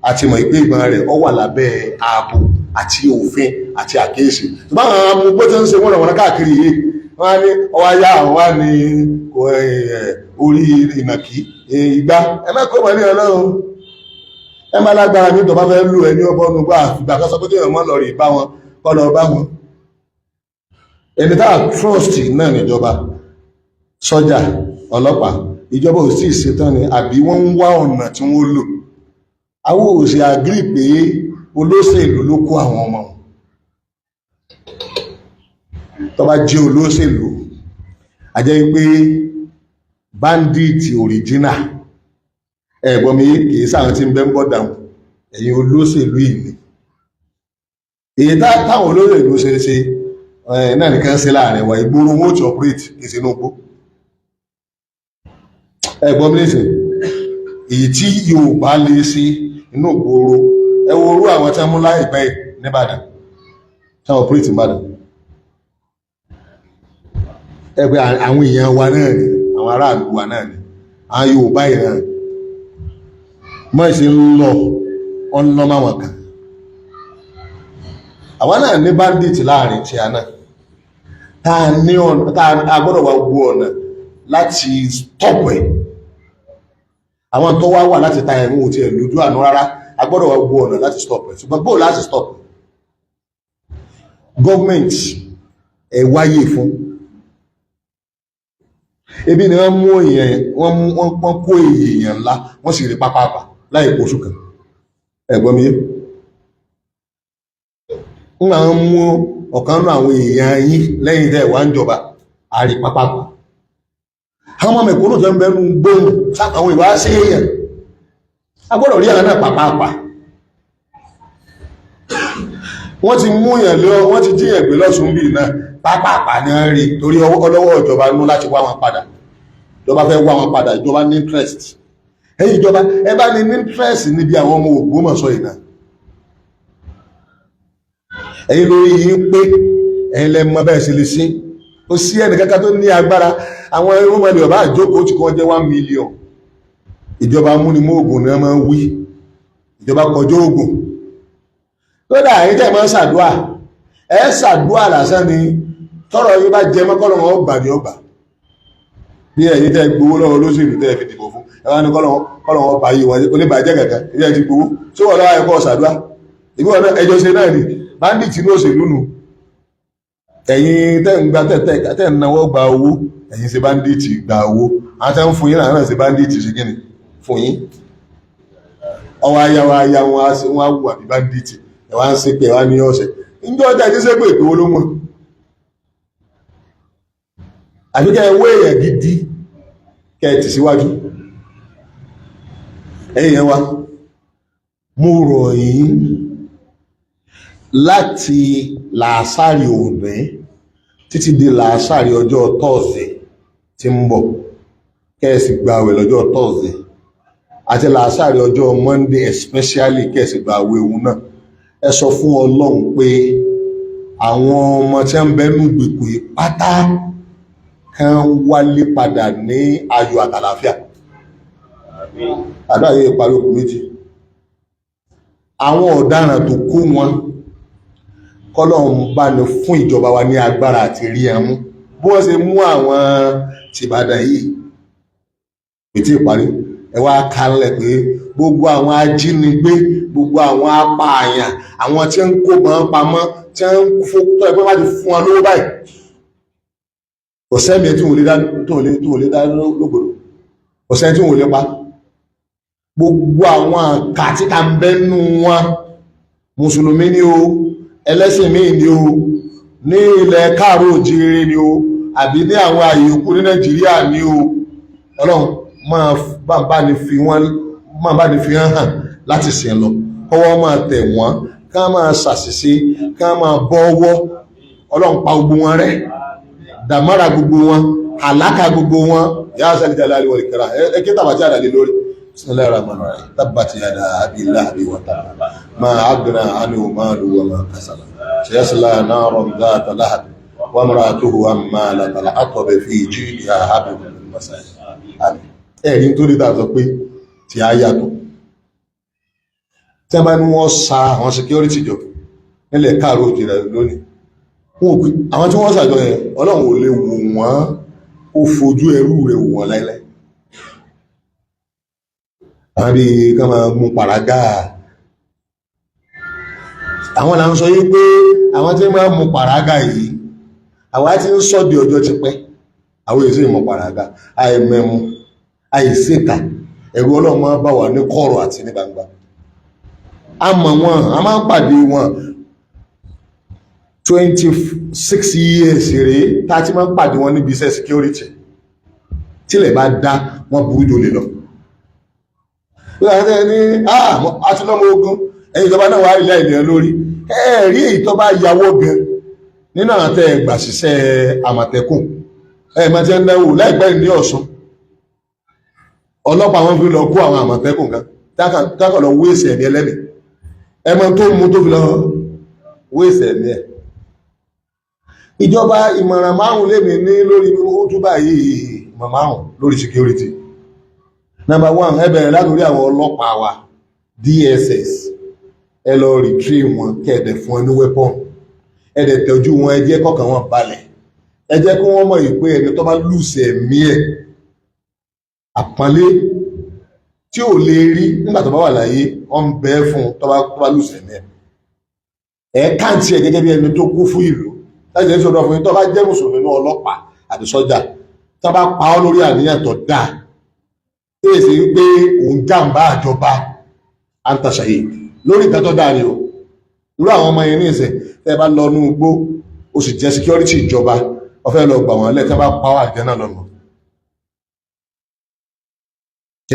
àti mọ̀ ìpé ìgbọ̀n rẹ̀ ó wà lábẹ́ ààbò àti òfin àti àkíyèsí ṣùgbọ́n àwọn amúgbó tí ń ṣe wọ́n rọ̀wọ́n káàkiri yìí wọ́n á ní ọwá yá àwọn wá ní orí ìnàkí ìgbà ẹ mẹ́kọ̀ọ́ mọ̀ ní ọlọ́run ẹ má lágbára ní tọ́bá fẹ́ lù ẹ ní ọbọ̀nù gbà ìgbà kan sọ pé tí èèyàn mọ́ lọ rí bá wọn kọ́ lọ bá wọn ẹni táà trust náà níjọba sọ́jà ọlọ́pàá ìjọba ò sì ṣetán ni àbí wọ́n ń wá ọ̀nà tí wọ́n lò àwọn òsì àgírí pé olóṣèlú ló kó àwọn ọmọ tó bá jẹ́ olóṣèlú a jẹ́ pé bandit original ẹ̀gbọ́n mi kìí sáwọn tí ń bẹ́ ń bọ́ dáhùn ẹ̀yin olóṣèlú ìní èyí táwọn olóṣèlú ṣe náà nìkan ṣe láàrin wa ìgboro wọn ò ti operate kìí sínú gbó ẹ̀gbọ́n mi nìsín èyí tí Yorùbá lè ṣe inú ìgboro ẹ wo orú àwọn tí wọ́n mú láìpẹ́ nìbàdàn tí wọ́n operate nìbàdàn ẹgbẹ́ àwọn èèyàn wa náà ni àwọn aráàlú wa náà ni àwọn Yorùbá ìran mọ́ ìṣe ń lọ ọ̀nà máwọn kan àwọn náà ní bandit láàrin tí a náà tá a gbọ́dọ̀ wá gbọ́ ọ̀nà láti stop ẹ̀ àwọn tó wá wà láti ta ẹ̀mú òtí ẹ̀ lójú àánú rárá a gbọ́dọ̀ wá gbọ́ ọ̀nà láti stop ẹ̀ ṣùgbọ́n bóò láti stop government ẹ̀ wáyé fún ebi ni wọ́n mú èèyàn wọ́n kó èèyàn ńlá wọ́n sì rí pápápá láì oṣù kan ẹ̀gbọ́n mi ń àwọn mú ọ̀kan náà àwọn èèyàn yín lẹ́yìn tẹ́ wá ń jọba àrí pápápá àwọn ọmọ mẹ̀kúnnù tó ń bẹnu gbóhùn sáwọn ìwá sí èèyàn agbọ́dọ̀ rí àwọn náà pápápá wọ́n ti mú èèyàn lọ wọ́n ti jí ẹ̀gbẹ́ lọ́sùn bíi náà pápápá ní wọ́n rí torí ọlọ́wọ́ ìjọba nú láti wá wọn padà ìjọba fẹ́ wá wọn padà ìjọba ní interest ẹ̀yin ìjọba ẹ bá ní interest níbi àwọn ọmọ Ògbómọ̀ṣọ́ ìná ẹ̀yin lórí yìí ń pé ẹ̀yin lẹ mọ bẹ́ẹ̀ sí lè sí ó sí ẹnì kankan tó ní agbára àwọn ẹrú mọ́lẹ̀ ọba àjókòó tí kò jẹ́ 1 million ìjọba amúnimóògùn ni wọ́n máa ń wí ìjọba kọjọ́ ògùn lódà ẹ̀yin tẹ́ máa ń ṣàdúà ẹ ṣàdúà lásán ni tọ́rọ̀ yìí bá jẹ mọ́kànlọ́ wọn gbà ní ọgbà bí ẹ̀yin tẹ́ gbowó lọ́wọ́ olóṣèlú tẹ́ fi dìbò fún ẹ̀wá ní kọ́lọ̀ bá yí wọn kò lè bàjẹ́ kẹ̀kẹ́ ilé ti gbowó tí wọ́n lọ́wọ́ ẹ̀kọ́ ṣàdúrà ìbí wọn ẹjọ́ ṣe náà ni bandit ní òṣèlú nù ẹ̀yin tẹ́ ń gba tẹ́ ń náwó gba owó ẹ̀yin ṣe bandit gba owó àwọn tẹ́ ń fún yín náà ṣe bandit ṣe kí ni fún yín ọwọ́ ayá wọn á wù àbí bandit ẹ̀wá ń ṣe pé ẹ̀wá ní ọ̀sẹ̀ ìjọ ọjà ti ṣe pé ètò olómọ àbí kẹ́ ẹ wé èèyàn gidi kẹ́ ẹ tì síwájú ẹ̀yìn wa mo rọ̀ yín láti làásàrì òní títí di làásàrì ọjọ́ tọ́ọ̀sì tí ń bọ̀ kẹ́ẹ̀sì gbààwẹ̀ lọ́jọ́ tọ́ọ̀sì àti làásàrì ọjọ́ Monday especially kẹ́ẹ̀sì gbààwẹ̀ òun náà ẹ sọ fún Ọlọ́run pé àwọn ọmọ tí ń bẹ́nu gbèkùn pátá kan wálé padà ní ayọ̀ àtàlàáfíà àdáyé ìparí òkú méjì àwọn ọ̀daràn tó kó wọn kọ́lọ́run bá ní fún ìjọba wa ní agbára àti rí ẹmú bí wọ́n ṣe mú àwọn tìbàdàn yìí ètí ìparí ẹ wá kálẹ̀ pé gbogbo àwọn ajínigbé gbogbo àwọn apààyàn àwọn tí ń kó mọ́ pamọ́ tí ń fókútọ́ ẹgbẹ́ máa ti fún wọn lówó báyìí kò sẹ́mi tí wọ́n lè dá lógbòdò kò sẹ́mi tí wọ́n lè pa gbogbo àwọn kàtíkà ń bẹ́nu wọn mùsùlùmí ni o ẹlẹ́sìn míì ni o ní ilẹ̀ káàró òjìrì ni o àbí ní àwọn ààyè òkú ní Nàìjíríà ni o Ọlọ́run máa bá ní fi hàn láti sìn lọ kọ́wọ́ máa tẹ̀ wọ́n ká máa ṣàṣìṣe ká máa bọ́wọ́ Ọlọ́run pa gbogbo wọn rẹ́ dàmárà gbogbo wọn àlákà gbogbo wọn yá sẹ́lẹ̀ jẹ́ láàrin wọ̀lì kẹra ẹkẹ́ tàbátí àdàlẹ́ lórí bismillahir rahmanir rahim tabbati yada abi lahabi wa tab ma aghna anhu maluhu wa ma kasaba sayasla naran dhata lahab wa imra'atuhu hammalat al-hatab fi jidha hablum min masad àmín ẹ̀rí tó rí dáa sọ pé tí a yàtọ̀ tí a bá ní wọ́n sa àwọn security jọ nílẹ̀ káàró òjìrì lónìí àwọn tí wọ́n sàjọ yẹn Ọlọ́run ò lè wò wọ́n ó fojú ẹrú rẹ̀ wò wọ́n láíláí àwọn bí ká máa mú pàrágà àwọn là ń sọ yí pé àwọn tí máa mú pàrágà yìí àwa tí ń sọ di ọjọ́ ti pẹ́ àwọn èsì ìmọ̀ pàrágà àìmẹ̀mú àìsèkà ẹ̀rù Ọlọ́run máa bá wà ní kọ̀rọ̀ àti ní gbangba a mọ̀ wọn a máa ń pàdé wọn 26 years rèé tá ti máa ń pàdé wọn níbi iṣẹ́ security tílẹ̀ bá dá wọn burú jò lè lọ ní àti lọ́mọ ogun ẹ̀yìn ìjọba náà wà rí ilẹ̀ ìdíyàn lórí ẹ̀rí èyí tó bá yàwó gan nínú àwọn tẹ́ gbà síṣẹ́ Àmọ̀tẹ́kùn ẹ̀mọ́ tí ń dáwò láìpẹ́ ní Ọ̀ṣun ọlọ́pàá wọn fi lọ kó àwọn Àmọ̀tẹ́kùn kan tákàn lọ wéèsì ẹ̀mí ẹlẹ́mì ẹmọ tó mú tó fi lọ wéèsì ẹ̀mí ẹ̀ ìjọba ìmọ̀ràn márùn lèmi ní lórí ó túbà yìí ìmọ̀ márùn lórí security number one ẹ bẹ̀rẹ̀ látòrí àwọn ọlọ́pàá wa DSS ẹ lọ retrieve wọn kẹ́ẹ̀dẹ̀ fún ẹ ní weapon ẹ̀dẹ̀ tẹ́jú wọn ẹ jẹ́ kọ́kàn wọn balẹ̀ ẹ jẹ́ kí wọ́n mọ̀ ìpé ẹni tó bá lùsẹ̀ ẹ̀mí ẹ̀ àpọ́nlé tí ò lè rí nígbà tó bá wà láyé wọ́n ń bẹ́ fún tó bá lùsẹ̀ ẹ̀mí ẹ̀ káàntì ẹ̀ gẹ́gẹ́ bí ẹni tó kú fún ìlú láti ẹ̀ sọ́dọ̀ fún yín tó bá jẹ́ mùsùlùmí ní ọlọ́pàá àti sọ́jà tó bá pa ọ́ lórí àníyàn tó dáa tí èsì wípé òun jàǹbá àjọba àǹtàṣàyè lórí ìtàn tó dáa ni o irú àwọn ọmọ yẹn ní ìsìn tẹ́ bá lọ nú igbó ó sì jẹ́ security ìjọba ó fẹ́ lọ gbà wọ́n lẹ̀ tẹ́ bá pa ọ́ àjẹ́ náà lọ́nà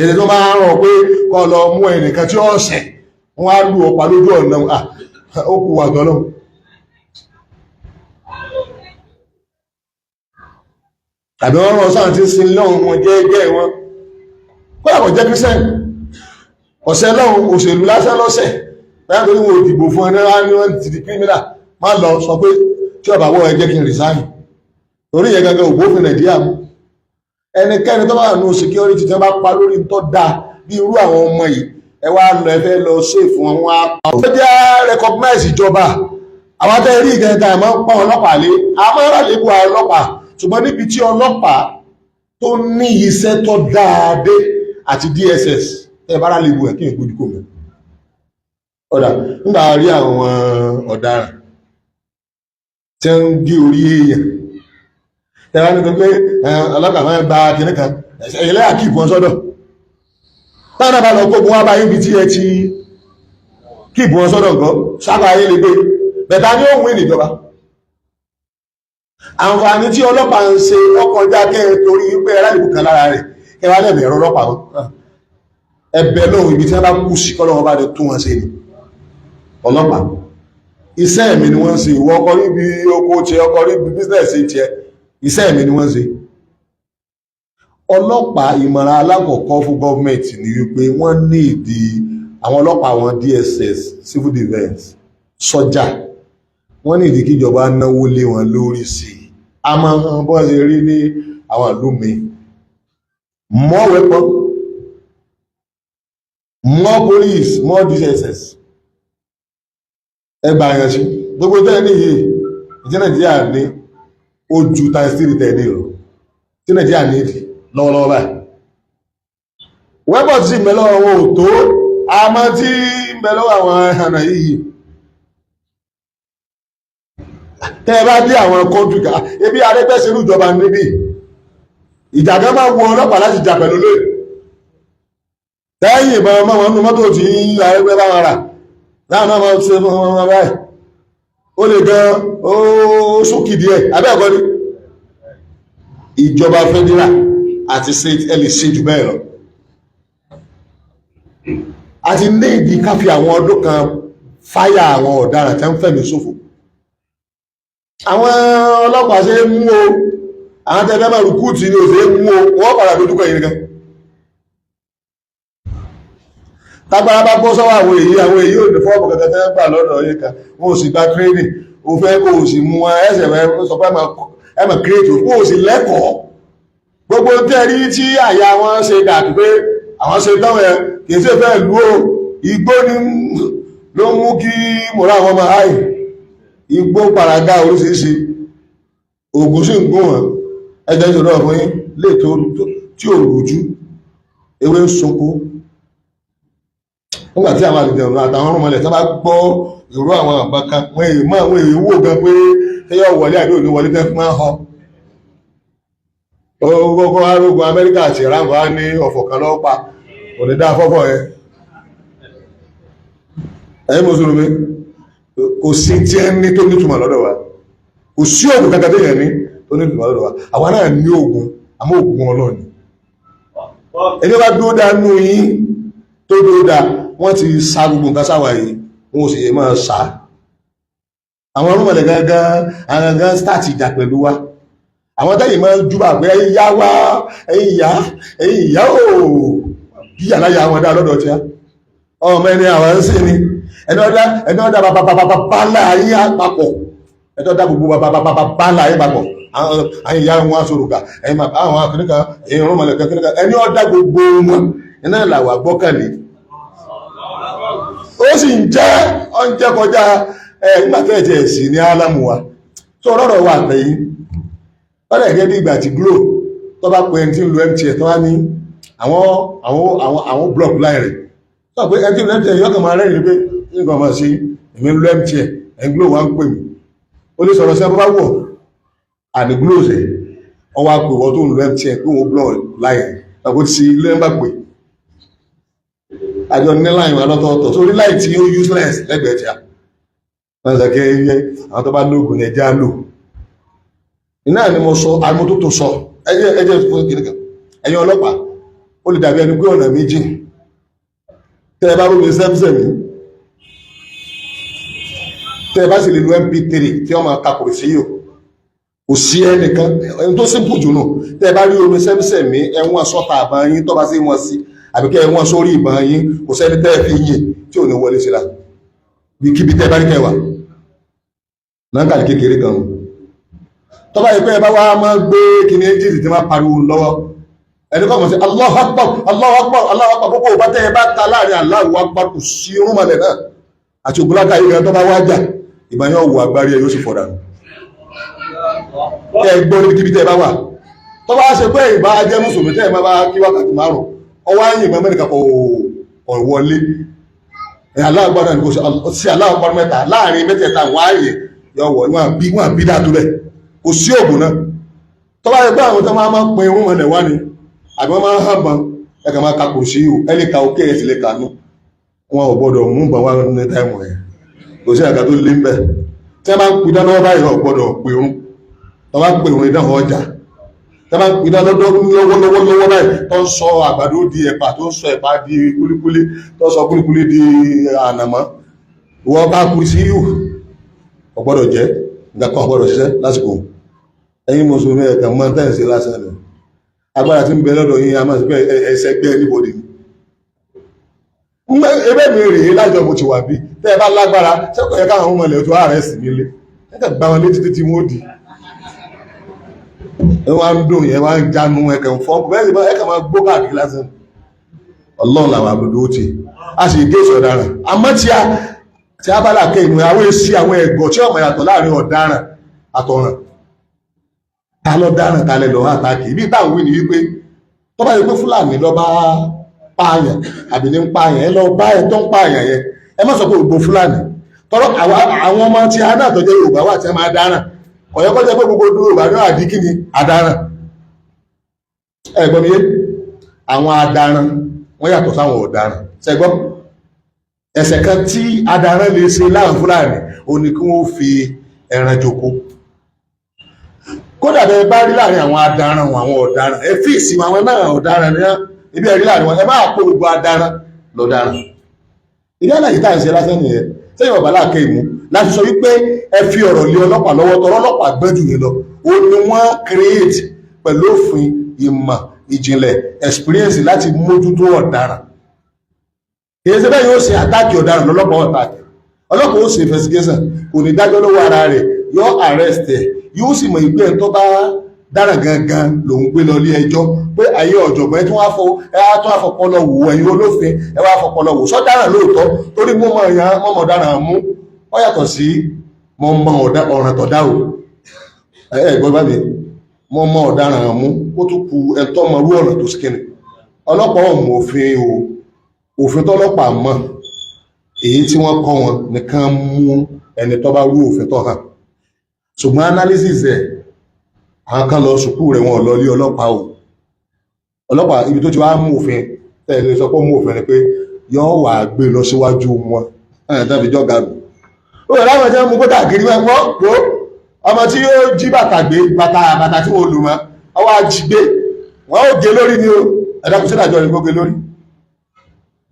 èdè tó máa rọ̀ pé kọ́ lọ mú ẹnìkan tí ó ṣẹ̀ wọ́n á lù ọpa lójú ọ̀nà ó kù wà tọ́lọ́ tàbí wọ́n rọ̀ sáà tí sin lọ́hùn wọn jẹ́ wọn kó àkọ́ jẹ́ kírísẹ́n ọ̀sẹ̀ lọ́hùn òṣèlú lásán lọ́sẹ̀ báyá torí wọn ò dìbò fún ẹni rá ní wọ́n ti di kírímínà má lọ sọ pé tí ọba wọ́ ẹ jẹ́ kí n resign torí yẹn gangan ògbófin Nàìjíríà mú ẹnikẹ́ni tó bá wà ní security tí wọ́n bá pa lórí tó dáa bí irú àwọn ọmọ yìí ẹ wá lọ ẹ fẹ́ lọ ṣe fún wọn wá pa ọ́. ó jẹ́ recognize ìjọba àwọn tẹ́ rí ìgẹ̀ẹ́ta ẹ̀ máa ń pọ́n ọlọ́pàá lé àmọ́ rà lébù ọlọ́pàá ṣùgbọ́n níbi tí ọlọ́pàá tó ní iṣẹ́ tó dáadé àti DSS tẹ́ bá rà lè bu ẹ̀ kí n gbójú kò mẹ́ ọ̀dà nígbà rí àwọn ọ̀daràn tí ń gé orí èèyàn tẹ́wá ní pé ọlọ́pàá máa ń gba kìnnì kan ẹ̀yẹ́lẹ́ àkíkù wọn sọ́dọ̀ táwọn náà bá lọ kókun wá bá yín bí tí ẹ ti kíkù wọn sọ́dọ̀ nǹkan sábà ayé lè gbé bẹ̀tà ní òun ìnìjọba àǹfààní tí ọlọ́pàá ń ṣe ọkọjá kẹ́ torí pé ẹ̀rálìbù kan lára rẹ̀ kẹwàá lẹ́bẹ̀ẹ́ ẹ̀rọ ọlọ́pàá wọn ẹbẹ̀ lóhun ibi tí wọ́n bá kú sí kọ́lọ́wọ́ bá tún wọn ṣe ni ọlọ́pàá iṣẹ́ mi ni wọ́n ṣe ìwọ ọkọ̀ níbi oko tí ọkọ̀ níbi bísínẹ̀sì tí ẹ iṣẹ́ mi ni wọ́n ṣe ọlọ́pàá ìmọ̀ràn alákọ̀ọ́kọ́ fún gọ́ọ̀mẹ̀ntì ni wípé wọ́n ní ìdí àwọn ọlọ́pàá wọn DSS civil defence sọ́jà wọ́n ní ìdí kíjọba náwó lé wọn lórí sí i a máa ń bọ́ ṣe rí ní àwọn ìlú mi more weapon more police more DSS ẹgbà àyàn sí gbogbo tẹ́ ní yìí tí Nàìjíríà ní ojú times 3 tẹ́ ní ìrọ̀ tí Nàìjíríà ní ìdí lọ́wọ́lọ́wọ́ báyìí weapon tí mẹ́lọ́wọ́ wọn ò tó àmọ́ tí mẹ́lọ́wọ́ àwọn ẹ̀hànà yìí tẹ́ bá dé àwọn kọ́ntù ká ebi arẹ́gbẹ́sẹ̀rú ìjọba níbi ìjàgá máa wọ ọlọ́pàá láti jà pẹ̀lú lórí tẹ́yìn ìbọn ọmọ wọn nú mọ́tò tí arẹ́gbẹ́ bá wọn rà láwọn náà máa ṣe fún wọn báyìí ó lè gan ó sókì díẹ̀ abẹ́ ẹ̀kọ́ ni ìjọba federal àti state ẹ lè ṣe jù bẹ́ẹ̀ lọ àti ní ìdí ká fi àwọn ọdún kan fáyà àwọn ọ̀daràn tẹ́ ń fẹ̀mí ṣòfò àwọn ọlọ́pàá ṣe mú o àwọn tẹ́fẹ́ máa rùkúùtì ní òṣèré mú o wọ́n padà dojúkọ yìí nìkan tágbára bá bọ́ sọ́wọ́ àwọn èyí ò ní fọ́ọ̀mù kẹta tẹ́ gbà lọ́dọ̀ yìí kan wọ́n ò sì gba training o fẹ́ kó o sì mú wọn ẹsẹ̀ sọ pé ẹmọ̀ create kó o sì lẹ́kọ̀ọ́ gbogbo tẹ́rí tí àyà wọn ṣe dàbí pé àwọn ṣe táwọn ẹ̀ kì í ṣe fẹ́ lú o igbó ni ló mú kí mọ̀rá àwọn ọmọ àì igbó paraga oríṣiríṣi ògùn sí ń gún wọn ẹjọ́ ìṣòro ọ̀fún yín lè tó tí ò rújú ewé ń sunko nígbà tí àwọn àlejò àtàwọn ọmọ ilẹ̀ tó bá gbọ́ ìró àwọn àbáká wọn èyí mọ́ àwọn èyí wò gan pé tẹ́yọ̀ wọlé àbí òní wọlé tẹ́ fún máa họ ọgọ́gọ́ arógun Amẹ́ríkà àti Iran wá ní ọ̀fọ̀ kan lọ́pàá òní dá fọ́fọ́ ẹ ẹ̀yin mùsùlùmí kò sí tí ẹ ní tó nítumọ̀ lọ́dọ̀ wa kò sí òògùn kankan téèyàn ní tó nítumọ̀ lọ́dọ̀ wa àwa náà ní òògùn àmọ́ òògùn Ọlọ́run ẹni bá dúró dá nú yín tó dúró dá wọ́n ti sa gbogbo nǹkan sáwà yìí wọ́n sì yẹ máa sá àwọn ọlọ́mọdé gangan start ìjà pẹ̀lú wa àwọn tẹ́yìn máa ń júbà pé ẹ̀yin yá wá ẹ̀yin ìyá ò yíyà láyà àwọn dá lọ́dọ̀ tí a ọmọ ẹni àwọn ń sìn ni ẹni ọ̀dá bàbá láàyè àpapọ̀ ẹni ọ̀dá gbogbo bàbá láàyè àpapọ̀ àwọn ìyá wọn aṣòrògà ẹ̀yin àwọn akẹ́kẹ́ ẹ̀yin ọlọ́mọdé kẹ́kẹ́ ẹni ọ̀dá gbogbo wọn iná làwà gbọ́kànlé ó sì ń jẹ́ ọ́njẹ́ kọjá nígbàtẹ́ ẹ̀jẹ̀ sí ní álámù wa tó rọ́rọ̀ wà lẹ́yìn lọ́dẹ̀ gẹ́gẹ́ bí ìgbà tí Glo tó bá pẹ́ ẹni tí ń lo MTN tó wá ní àwọn block line rẹ̀ tó pé ẹni tí ń lo MTN yọ́kàn máa rẹ́rìn pé nígbà máa ṣe èmi ń lo MTN ẹni Glo wá ń pè mí ó lè sọ̀rọ̀ sí abúbá wọ̀ àní Glo ṣẹ̀ ọwọ́ àpè wọ́n tó ń lo MTN pé wọ́n block line tàbí ti ilé ń bá pè àjọ ní láì wà lọ́tọ̀ọ̀tọ̀ sórí láì tí ó useless lẹ́gbẹ̀ẹ́ tí a wọ́n sọ kí àwọn tó bá lóògùn ní ẹjá lò iná ni mo sọ àmótótó sọ ẹjẹ́ fún kìnnìkan ẹ̀yin ọlọ́pàá ó lè dàbí ẹni pé ọ̀nà méjì tẹ́ ẹ bá rómi sẹ́mísẹ́mí tẹ́ ẹ bá sì lè lo MP3 tí wọ́n máa kakùrì sí yòó kò sí ẹnìkan ẹni tó simple jù nù tẹ́ ẹ bá rí omi sẹ́mísẹ́mí ẹ̀wọ̀n sọ́ta àbá yín tó bá sí wọn sí àbíkẹ́ ẹ̀wọ̀n sórí ìbọn yín kò sẹ́ni tẹ́ fi yìn tí ò ní wọlé síra bí kíbi tẹ́ bá rí kẹwàá náà kàlí kékeré gan tọ́bá ìpẹ́ ẹbá wá máa gbé kìíní ẹ́jìdì tí máa pariwo lọ́wọ́ ẹni kọ́ mọ̀ sí Allahu Akbar Allahu Akbar Allahu Akbar púpọ̀ bá tẹ́ ẹbá ta láàrin Allahu Akbar kò sí rúmọlẹ̀ náà àti ògbólákà ìgbà tó bá wájà ìbá yóò wọ agbárí ẹ yóò sì fọ̀dà kẹ́ gbọ́ níbi kíbi tẹ́ bá wà tọ́bá ṣe pé ìbá jẹ́ mùsùlùmí tẹ́ ẹ máa bá kí wákàtí márùn ọwọ́ ayé ìgbà mẹ́rin kapọ̀ ọ̀wọ́lé aláàgbọ́dọ̀ ní kò sí aláàgbọ́dọ̀ mẹ́ta láàrin mẹ́tẹ̀ẹ̀ta wọ́n ayé yọ̀wọ̀ wọ́n bí dáa tó bẹ̀ kò sí ògùn náà tọ́wọ́ ayé pé àwọn tó máa ń pin irun mọ̀lẹ̀ wá ni àbí wọ́n máa ń hàn bọn ẹ̀ka máa ka kò sí ihò ẹni ka òkè ẹ̀ sì lè kà nù wọn ò gbọ́dọ̀ mú bọn wá ní táìmù ẹ̀ kò sí àga tó lé ń bẹ̀ tí wọ́n bá ń pin dáná báyìí ò gbọ́dọ̀ pin irun tó bá ń pin irun ìdáhùn ọjà tí wọ́n bá ń pin dáná lọ́wọ́lọ́wọ́ báyìí tó ń sọ àgbàdo di ẹ̀pà tó ń sọ ẹ̀pà di kúlíkúlí tó ń sọ kúlíkúlí di ànàmọ́ wọ́n bá kú sí ihò ò gbọ́dọ̀ jẹ́ nǹkan kan ò gbọ́dọ̀ ṣiṣẹ́ lásìkò ẹ̀yin mùsùlùmí ẹ̀kà mọ́ tẹ́ǹsì lásán ni agbára tí ń bẹ lọ́dọ̀ yìí a máa pẹ́ ẹsẹ̀ gbé anybody ni ẹgbẹ́ mi rèé lájọ mo ti wà bí tẹ́ ẹ bá lágbára sẹ́kọ̀ọ́ yẹ káwọn ọmọ ilẹ̀ tó ààrẹ sì nílé ẹ̀kà gbá wọn létí títí wọ́n di ẹ wá ń dùn yẹn wá ń jánu ẹ̀kà ń fọ́ bẹ́ẹ̀ sì ẹ̀kà máa gbó káàkiri lásán ọlọ́run làwọn àbùdó ti a sì gé ìṣọ̀ ọ̀daràn àmọ́ tí a bá là kẹ́ ìmọ̀ àwọn èsì àwọn ẹ̀gbọ́ tí ọmọ yàtọ̀ láàrin ọ̀daràn àtọ̀ràn ta lọ dáràn kalẹ̀ lọ àtàkì ibi táwọn wí ni wípé tó bá yẹ pé Fúlàní lọ bá pààyàn àbí ní ń pààyàn ẹ lọ bá ẹ tó ń pààyàn yẹn ẹ má sọ pé gbogbo Fúlàní tọrọ àwọn ọmọ tí a náà tó jẹ́ Yorùbá wà tí a máa dáràn ọ̀yọ́ kọ́ jẹ́ pé gbogbo Yorùbá náà àdí kí ni adáràn ẹ gbọ́ mi yé àwọn adáràn wọ́n yàtọ̀ sáwọn ọ̀daràn ṣẹgbọ́ ẹ̀ṣẹ̀ kan tí adáràn lè ṣe láwọn Fúlàní ó ní kí wọ́n fi ẹran joko kódà bẹ bá rí láàrin àwọn adaràn àwọn ọ̀daràn ẹ fíìsì àwọn náà ọ̀daràn ní ibi ẹ̀rí láàrin wọn ẹ máa kó gbogbo adaràn lọ́daràn ìdí àlàyé tá à ń ṣe lásán nìyẹn sẹ́yìn ọ̀bá láàkè ìmú láti sọ wípé ẹ fi ọ̀rọ̀ lé ọlọ́pàá lọ́wọ́ tọrọ ọlọ́pàá gbẹ́jù yìí lọ ó ní wọ́n create pẹ̀lú òfin ìmọ̀ ìjìnlẹ̀ experience láti mójútó ọ̀daràn kì í ṣe bẹ́ẹ̀ yóò ṣe àtàkì ọ̀daràn lọ́lọ́pàá ọlọ́pàá ó ṣe investigation kò ní dájọ́ lọ́wọ́ ara rẹ̀ yóò arrest ẹ̀ yóò sì mọ̀ ìgbé ẹ̀ tó bá dára gangan lòun gbé lọ ilé ẹjọ́ pé ayé ọ̀jọ̀gbọ́n ẹ tún wá fọpọlọ wò ẹ̀yin olófin ẹ wá fọpọlọ wò sọ́dáràn lóòótọ́ torí mọ́mọ́ èèyàn mọ́mọ́ ọ̀daràn mú ó yàtọ̀ sí mọ́mọ́ ọ̀ràn tọ̀dá o ẹ̀gbọ́n bá mi mọ́mọ́ ọ̀daràn mú ó tún ku ẹ̀tọ́ mọ rú ọ̀nà tó sì kíni ọlọ́pàá ọ̀mọ̀ òfin tọ́lọ́pàá mọ̀ èyí tí wọ́n kọ́ wọn nìkan mú ẹni tó bá rú òfin tó hàn ṣùgbọ́n analysis ẹ̀ àwọn kan lọ sùkú rẹ̀ wọn lọ lé ọlọ́pàá ibi tó ti wá mú òfin tẹ́lẹ̀ sọ pé mú òfin ni pé yọ́ wà gbé lọ síwájú wọn ẹ̀yìn tàbí jọ́gà nù ó rẹ̀ láwọn ẹ̀jẹ̀ mú kó dàgírí wọn pọ́ ọmọ tí yóò jí bàtà gbé bàtà tí wọ́n lù mọ́ ọwọ́ ají gbé wọ́n ó gé lórí ni ó ẹ̀dá kò sí ìdájọ́ rẹ̀ kó gé lórí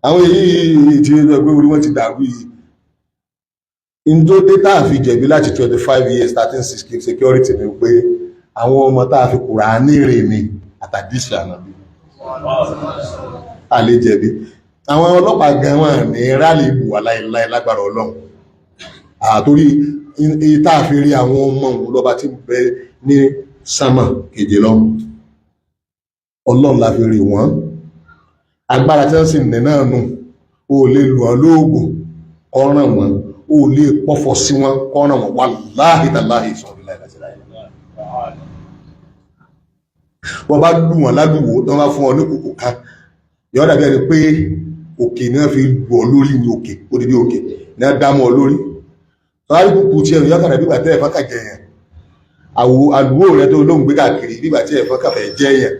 àwọn èyí tí ó gbé orí wọn ti dàrú yìí in tó dé tá a fi jẹ̀bi láti 25 years 13 security ni pé àwọn ọmọ tá a fi Kùránì rè ní àtàdísì ànàbí a lè jẹ̀bi àwọn ọlọ́pàá gan wọn ní rálì ìbù aláìláì lágbára Ọlọ́run àtórí tá a fi rí àwọn ọmọ òun lọ́ba tí bẹ ní sánmà keje lọ Ọlọ́run la fi rí wọn agbára tí wọ́n sì ní náà nù ó lè lù ọ́ lóògùn ọ̀ràn wọn ó lè pọ́fọ́ sí wọn kọ́nà wọn wàláhì tàláhì sọ̀rọ̀lá wọ́n bá lù wọn ládùúgbò tó wọ́n bá fún ọ ní kòkò kan yọ́ dàbí ẹni pé òkè ní wọ́n fi lù ọ lórí ní òkè ó dìde òkè ní wọ́n dámọ́ ọ lórí wọ́n rí kùkù tí ẹnu yọ́kàrà bígbà tẹ́ ẹ̀fọ́ kàjẹ yẹn àdúgbò rẹ tó lóhùn gbé káàkiri bígbà tí ẹ̀fọ́ kàfẹ́ jẹ́ yẹn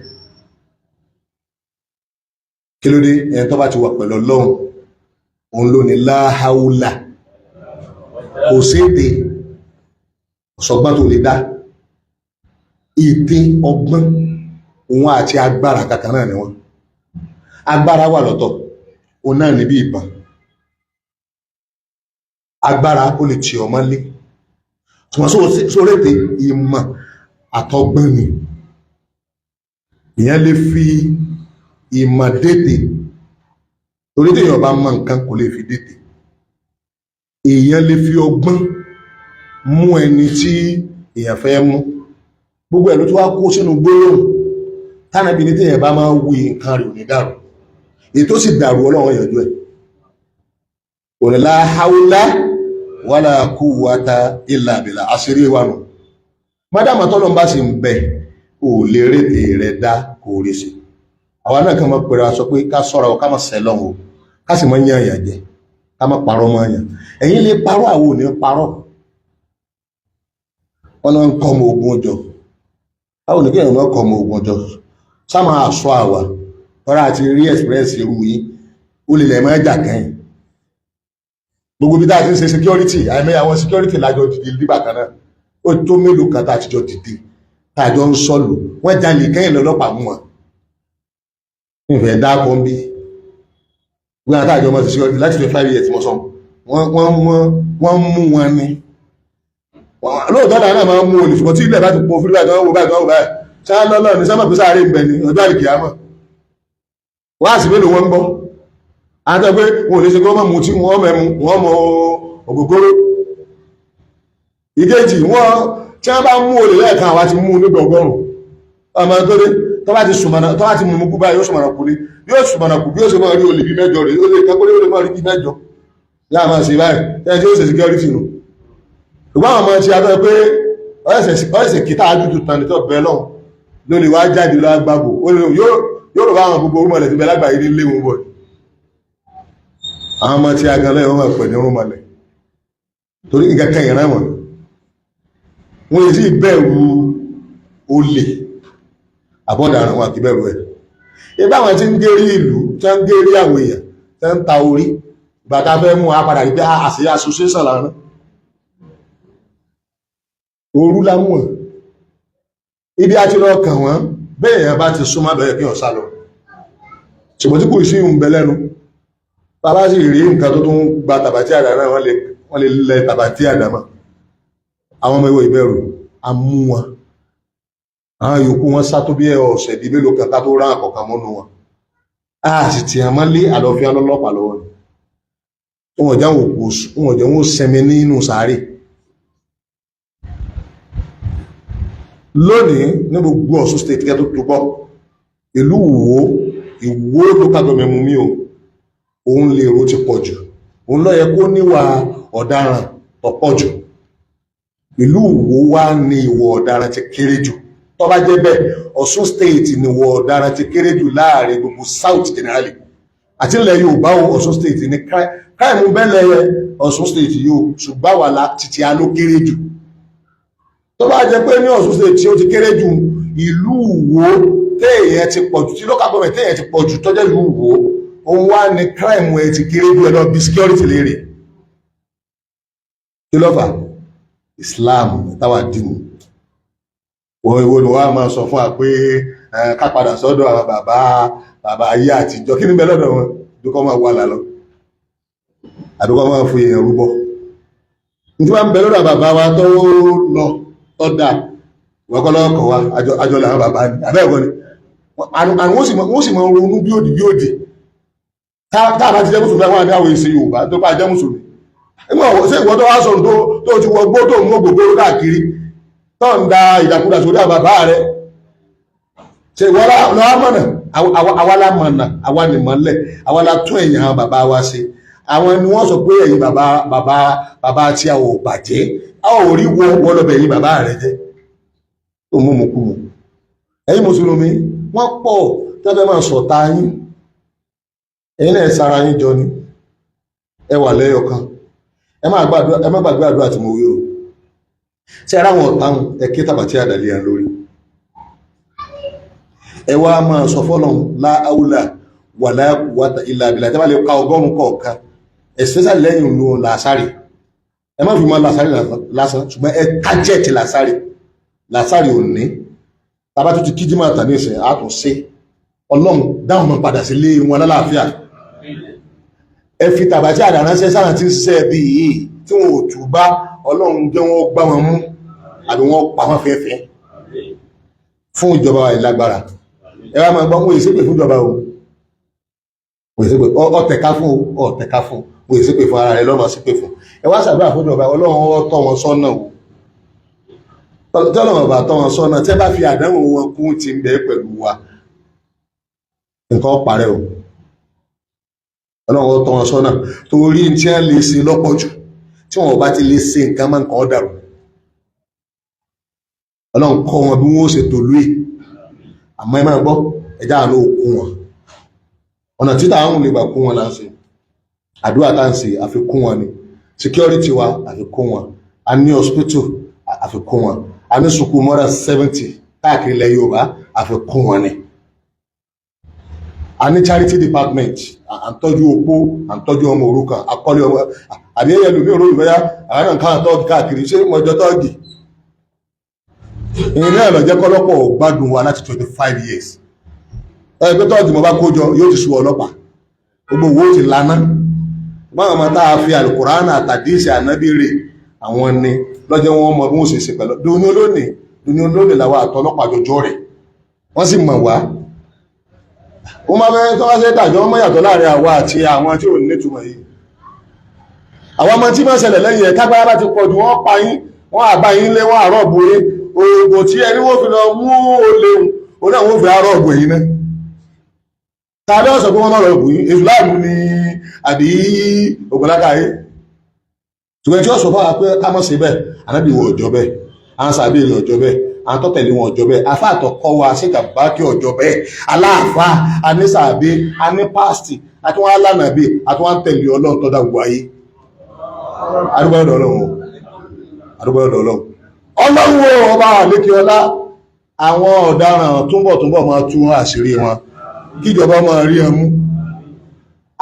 kí ló dé ẹni tó bá ti wà pẹ̀lú Ọlọ́run òun ló ní láháúlà kò sí èdè ọ̀sọ̀gbọ́n tó lè dá èdè ọgbọ́n òun àti agbára kankan náà ni wọ́n agbára wà lọ́tọ̀ òun náà níbi ìbọn agbára ó lè tì ọmọ lé ṣùgbọ́n sórí èdè ìmọ̀ àtọgbọ́n ni ìyẹn lè fi ìmọ̀ dètè torí tí èèyàn bá mọ nǹkan kò lè fi dètè èèyàn lè fi ọgbọ́n mú ẹni tí èèyàn fẹ́ mú gbogbo ẹ̀ ló tó wá kó sínú gbólóhùn tánàbí ní téèyàn bá máa wí nǹkan rẹ̀ ò ní dàrú èyí tó sì dàrú Ọlọ́run yanjú ẹ̀ òní la haúlá wala quwwata illa billah àṣírí wa nù mádàmà tọ́lọ́n bá sì ń bẹ ò lè rédè rẹ̀ dá kò rí sí àwa náà kàn máa pèrè aṣọ pé ká sọ́ra ká máa sẹ́ lọ́wọ́ ká sì máa yàn àyàn jẹ ká máa parọ́ mọ́ àyàn ẹ̀yin lè parọ́ àwọn ò ní parọ́ wọn náà ń kọ́ ọmọ ogun ọjọ́ báwo ni kéèyàn máa kọ́ ọmọ ogun ọjọ́ sá máa aṣọ àwà tọ́ra àti rí express irú yín ó lè lẹ̀ máa jà kẹ́yìn gbogbo bí táà ti ń ṣe security àìmọ́ àwọn security lájọ dìde nígbà kan náà ó tó mélòó kan tá àtijọ́ dìde táàjọ ń sọ́lù wọ́n jalè kẹ́yìn lọ́lọ́pàá mú wọn ìfẹ́ dákọ̀ ń bí wọ́n àtàjọ mọ́ security láti 5 years mọ́ sọ wọ́n mú wọn ní lóòótọ́ náà máa ń mú olùsùpọ̀ tí ilẹ̀ bá ti pọ̀ fún ìgbà tó wọ́n wò báyìí sáà lọ́lọ́ ní sábà pé sáré ń bẹ ní ọjọ́ àlìkìyámọ̀ wọ́n á sì mélòó wọn ń gbọ́ àtọ́ pé wọn ò lè ṣe kí wọ́n mọ̀ mú tí wọ́n mẹ́mu wọ́n mọ ògógóró ìkejì wọ́n tí wọ́n bá mú olè lẹ́ẹ̀kan àwa ti mú nígbà ọgọ́rùn ọmọ tó dé tó bá ti mú mú kú báyìí yóò sùmọ̀nà kú ní yóò sùmọ̀nà kú bí ó ṣe máa rí olè bí mẹ́jọ rẹ̀ ó lè kẹ́kọ̀ọ́ ó lè máa rí bí mẹ́jọ yá máa ṣe báyìí tẹ́lẹ̀ tí ó ṣe security nù ṣùgbọ́n àwọn ọmọ ti adọ́ pé ọ̀ẹ́sẹ̀ kìtà ájútù tán nítọ́ bẹ́ẹ̀ lọ́wọ́ ló lè wá jáde lọ agbábò yóò rọ̀ bá àwọn gbogbo orúmọlẹ̀ tí bẹ lágbàáyé ní ilé wọn bọ̀ àwọn ọmọ tí a gan lẹ́yìn wọ́n máa pẹ̀ ní orúmọlẹ̀ torí ìkẹ́kẹ́ ìran wọn wọ́n yìí sí bẹ̀rù olè àbọ̀dàrán wọn àti bẹ̀rù ẹ̀ ibá àwọn tí ń gérí ìlú tí ń gérí àwọn èèyàn tí ń ta orí bàtà fẹ́ mú apàdà rí pé àṣírí association lánàá orú lámùn ibi a ti lọ kàn wọ́n bẹ́ẹ̀ yẹn bá ti súnmọ́ bẹ̀rẹ̀ kí ọ̀sá lọ ṣùgbọ́n tí kò sí ìhùn bẹ lẹ́nu bàbá sì rí nǹkan tó tún gba tàbátí àdàmà wọ́n lè lẹ tàbátí àdàmà àwọn ọmọ ìwọ̀ ìbẹ̀rù a mú wọn àwọn yòókù wọn sá tó bí ọ̀sẹ̀ di mélòó kan ká tó rán àkọ́kàn mọ́nu wọn a sì ti àmọ́ lé àlọ́fíà lọ́lọ́pàá lọ́wọ́ ni wọn jẹ́ wọn sẹmi nínú sàárè lónìí ní gbogbo Ọ̀ṣun state kẹ́ tó tó gbọ́ ìlú Ìwó local government mú mi o òun lè ro ti pọ̀ jù òun ló yẹ kó níwà ọ̀daràn tó pọ̀ jù ìlú Ìwó wá ní ìwà ọ̀daràn ti kéré jù tó bá jẹ́ bẹ́ẹ̀ Ọ̀ṣun state ní ìwà ọ̀daràn ti kéré jù láàrin gbogbo south generally àti ilẹ̀ Yorùbá Ọ̀ṣun state ní crime bẹ́lẹ̀ Ọ̀ṣun state yóò ṣùgbọ́n wà títí a ló kéré jù tó bá jẹ́ pé ní Ọ̀ṣun state tí ó ti kéré jù ìlú Ìwó téèyàn ti pọ̀ jù tí local government téèyàn ti pọ̀ jù tọ́jẹ́ ìlú Ìwó òun wá ní crime ẹ̀ ti kéré jù ẹ̀lọ́ bí security léèrè kí ló fà Islam táwà dìmú wọ́n ìwò ni wọ́n máa sọ fún wa pé ká padà sọ́dọ̀ àwọn bàbá ayé àtijọ́ kí ní bẹ lọ́dọ̀ wọn dúkọ́ máa wà lálọ́ àdúkọ́ máa fi èèyàn rúbọ ní tí wọ́n ń bẹ lọ́dọ̀ bàbá wa tó lọ tọ́dà wọ́kọ́lọ́kọ̀ wa àjọ làwọn bàbá ní abẹ́ẹ̀kọ́ ni wọ́n sì máa ronú bí òdì táàbá ti jẹ́ mùsùlùmí àwọn àmì àwọn èsì Yorùbá tó bá jẹ́ mùsùlùmí ṣé ìwọ́n tó wá sọ̀rọ̀ tó ti wọ gbó tó ń mọ́ gbogbo káàkiri tó ń da ìdàkudà sórí àbàbá rẹ̀ ṣe ìwọ́n lọ́wọ́ mọ̀nà àwa la mọ̀nà àwa ni mọ̀lẹ̀ àwa la tún ẹ̀yìn àwọn bàbá wa ṣe àwọn ni wọ́n sọ pé ẹ̀yin bàbá tí a ò bàjẹ́ a ò rí wọ́n lọ́bẹ̀ ẹ̀yin bàbá rẹ̀ jẹ́ tó mú mú kú mu ẹ̀yin mùsùlùmí wọ́n pọ̀ tó fẹ́ máa sọ̀tá yín ẹ̀yin náà sára yín jọ ni ẹ wà lẹ́yọ̀ kan ẹ má gbàgbé àdúrà tí mo wí o tí ara wọn ọ̀tá ẹ̀kẹ́ tàbátí àdàlẹ́ yẹn lórí ẹ wá máa sọ fọ́lọ́n láàúlà wà láàwátà ilà àbìlà tẹ́bà lè ka ọgọ́rùn kọ̀ọ̀kan especially lẹ́yìn òun làásárì ẹ má fi mọ́ làásárì lásán ṣùgbọ́n ẹ kájẹ̀tì làásárì ò ní tàbá tó ti kíjí máa tà ní ìsìn àtún sí ọlọ́run dáhùn mọ́ padà sí lé wọn lálàáfíà ẹ fi tàbátí àdàránṣẹ́ sáà tí ń ṣiṣẹ́ bí yìí tí wọn ò tù bá ọlọ́run jẹ́ wọn gbá wọn mú àbí wọn pa wọn fẹ́fẹ́ fún ìjọba wa ìlágbára ẹ wá máa gbọ́ wọ́n ìṣépè fún ìjọba o ọ̀tẹ̀ká fún wọ́n ìṣépè fún ara rẹ̀ lọ́mọ sípè fún ẹ wá ṣàdúrà fún ìjọba ọlọ́run tọ́ wọn sọ́nà o tọ́lọ́run bá tọ́ wọn sọ́nà tẹ́ bá fi àdánwò wọn kún ti ń bẹ pẹ̀lú wa nǹkan parẹ́ o ọlọ́run tọ́ wọn sọ́nà torí tí wọ́n lè ṣe lọ́pọ̀ jù tí wọ́n bá ti lè ṣe nǹkan máa ń kàn ọ́ dàrú ọlọ́run kọ́ wọn bí wọ́n ó ṣe tòlú ẹ̀ àmọ́ ẹ máa gbọ́ ẹjá àánú òkun wọn ọ̀nà tí táwọn lè gbà kún wọn láǹṣe àdúrà tá ń ṣe àfikún wọn ni security wa àfikún wọn a ní hospital àfikún wọn a ní sukuu more than 70 káàkiri ilẹ̀ Yorùbá àfikún wọn ni a ní charity department à ń tọ́jú opó à ń tọ́jú ọmọ òrukàn akọ́lé ọmọ àbí ẹ̀yẹ lómi òróró ìfẹ́yà àwọn náà káà tọ́ọ̀gì káàkiri ṣé mọ̀jọ́ tọ́ọ̀gì ìrìn náà lọ jẹ́ kọ́lọ́pọ̀ gbádùn wa láti 25 years ẹgbẹ́ tọ́ọ̀gì mọ́ bá kójọ yóò ti sú ọlọ́pàá gbogbo owó ti lana báwọn ọmọ tá a fi alukùránà àtàdísì ànábìrì àwọn ni lọ́jọ́ wọn mọ bí wọ́n ṣe pẹ̀lú dúní olónìí làwọn àtọlọ́pàá jọjọ rẹ̀ wọ́n sì mọ̀ wá ó máa fẹ́ tó wá ṣe dájọ́ mọ́ yàtọ̀ láàrin àwa àti àwọn tí ò ní túmọ̀ yìí àwọn ọmọ tí máa ṣẹlẹ̀ lẹ́yìn ẹ̀ kágbára bá ti pọ̀ jù wọ́n pa yín wọ́n àbá yín lé wọ́n àrọ̀ bòye oògùn tí ẹni wọ́n fi lọ mú olè òun náà wọ́n fi àrọ̀ ọ̀gbìn yìí náà tàbí ọ̀sọ̀ pé wọ́n náà rọ̀gbìn yìí ìsìláàmù ni àbí ògbónákàáyé ṣùgbọ́n tí ó sọ fáwọn pé ká mọ̀ sí bẹ́ẹ̀ ànábì wọn ọjọ́ bẹ́ẹ̀ àwọn sàbí ìlú ọjọ́ bẹ́ẹ̀ àwọn tó tẹ̀lé wọn ọjọ́ bẹ́ẹ̀ afáàtọ̀ kọ́ wa ṣèkà bá kí ọjọ́ bẹ́ẹ̀ aláàfá anísàbí anípásítì àti wọn alánàbí àti wọn tẹ̀lé ọlọ́run tó dá gbogbo ayé adúgbòdò ọlọ́run ọba àlékè ọlá àwọn ọ̀daràn túnbọ̀ máa tú àṣírí wọn kíjọba máa rí ẹmú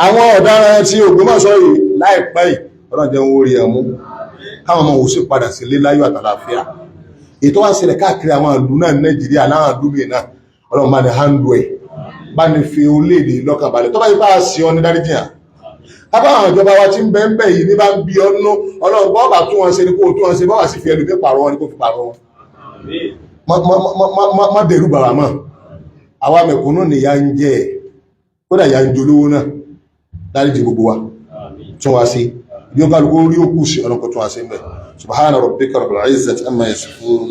àwọn ọ̀daràn tí Ògbómọ̀ṣọ́ yìí láìpẹ́ yìí ọlọ́run jẹ́ owó rí ẹmú káwọn ọmọ òsì padà sílé láyọ̀ àtàlàáfíà ètò wá sílẹ̀ káàkiri àwọn ìlú náà Nàìjíríà láwọn àdúgbò náà ọlọ́run bá ní handle ẹ̀ bá ní fi orílẹ̀-èdè lọ́kàn balẹ̀ tó bá yí bá a sí ọ ní dáríjì hàn kápá àwọn ìjọba wa ti ń bẹ́ ń bẹ́ yìí ní bá ń bí ọ́nú ọlọ́run bọ́ bá tún wọn ṣe ní kó tún wọn ṣe bọ́ wà sí fi ẹlòmí pààrọ̀ wọn ní kó fi pààrọ̀ wọn má dẹ̀rù bàrà mọ́ àwa mẹ̀kúnnù nìyà ń jẹ́ ẹ̀ kódà ìyà ń jolówó náà dáríjì gbogbo wa tún wá sí bí ó kálukú rí ó kù sí ọlọ́kọ̀ tún wá sí ń bẹ̀ subhana rabbika rabbil izzati amma yasifun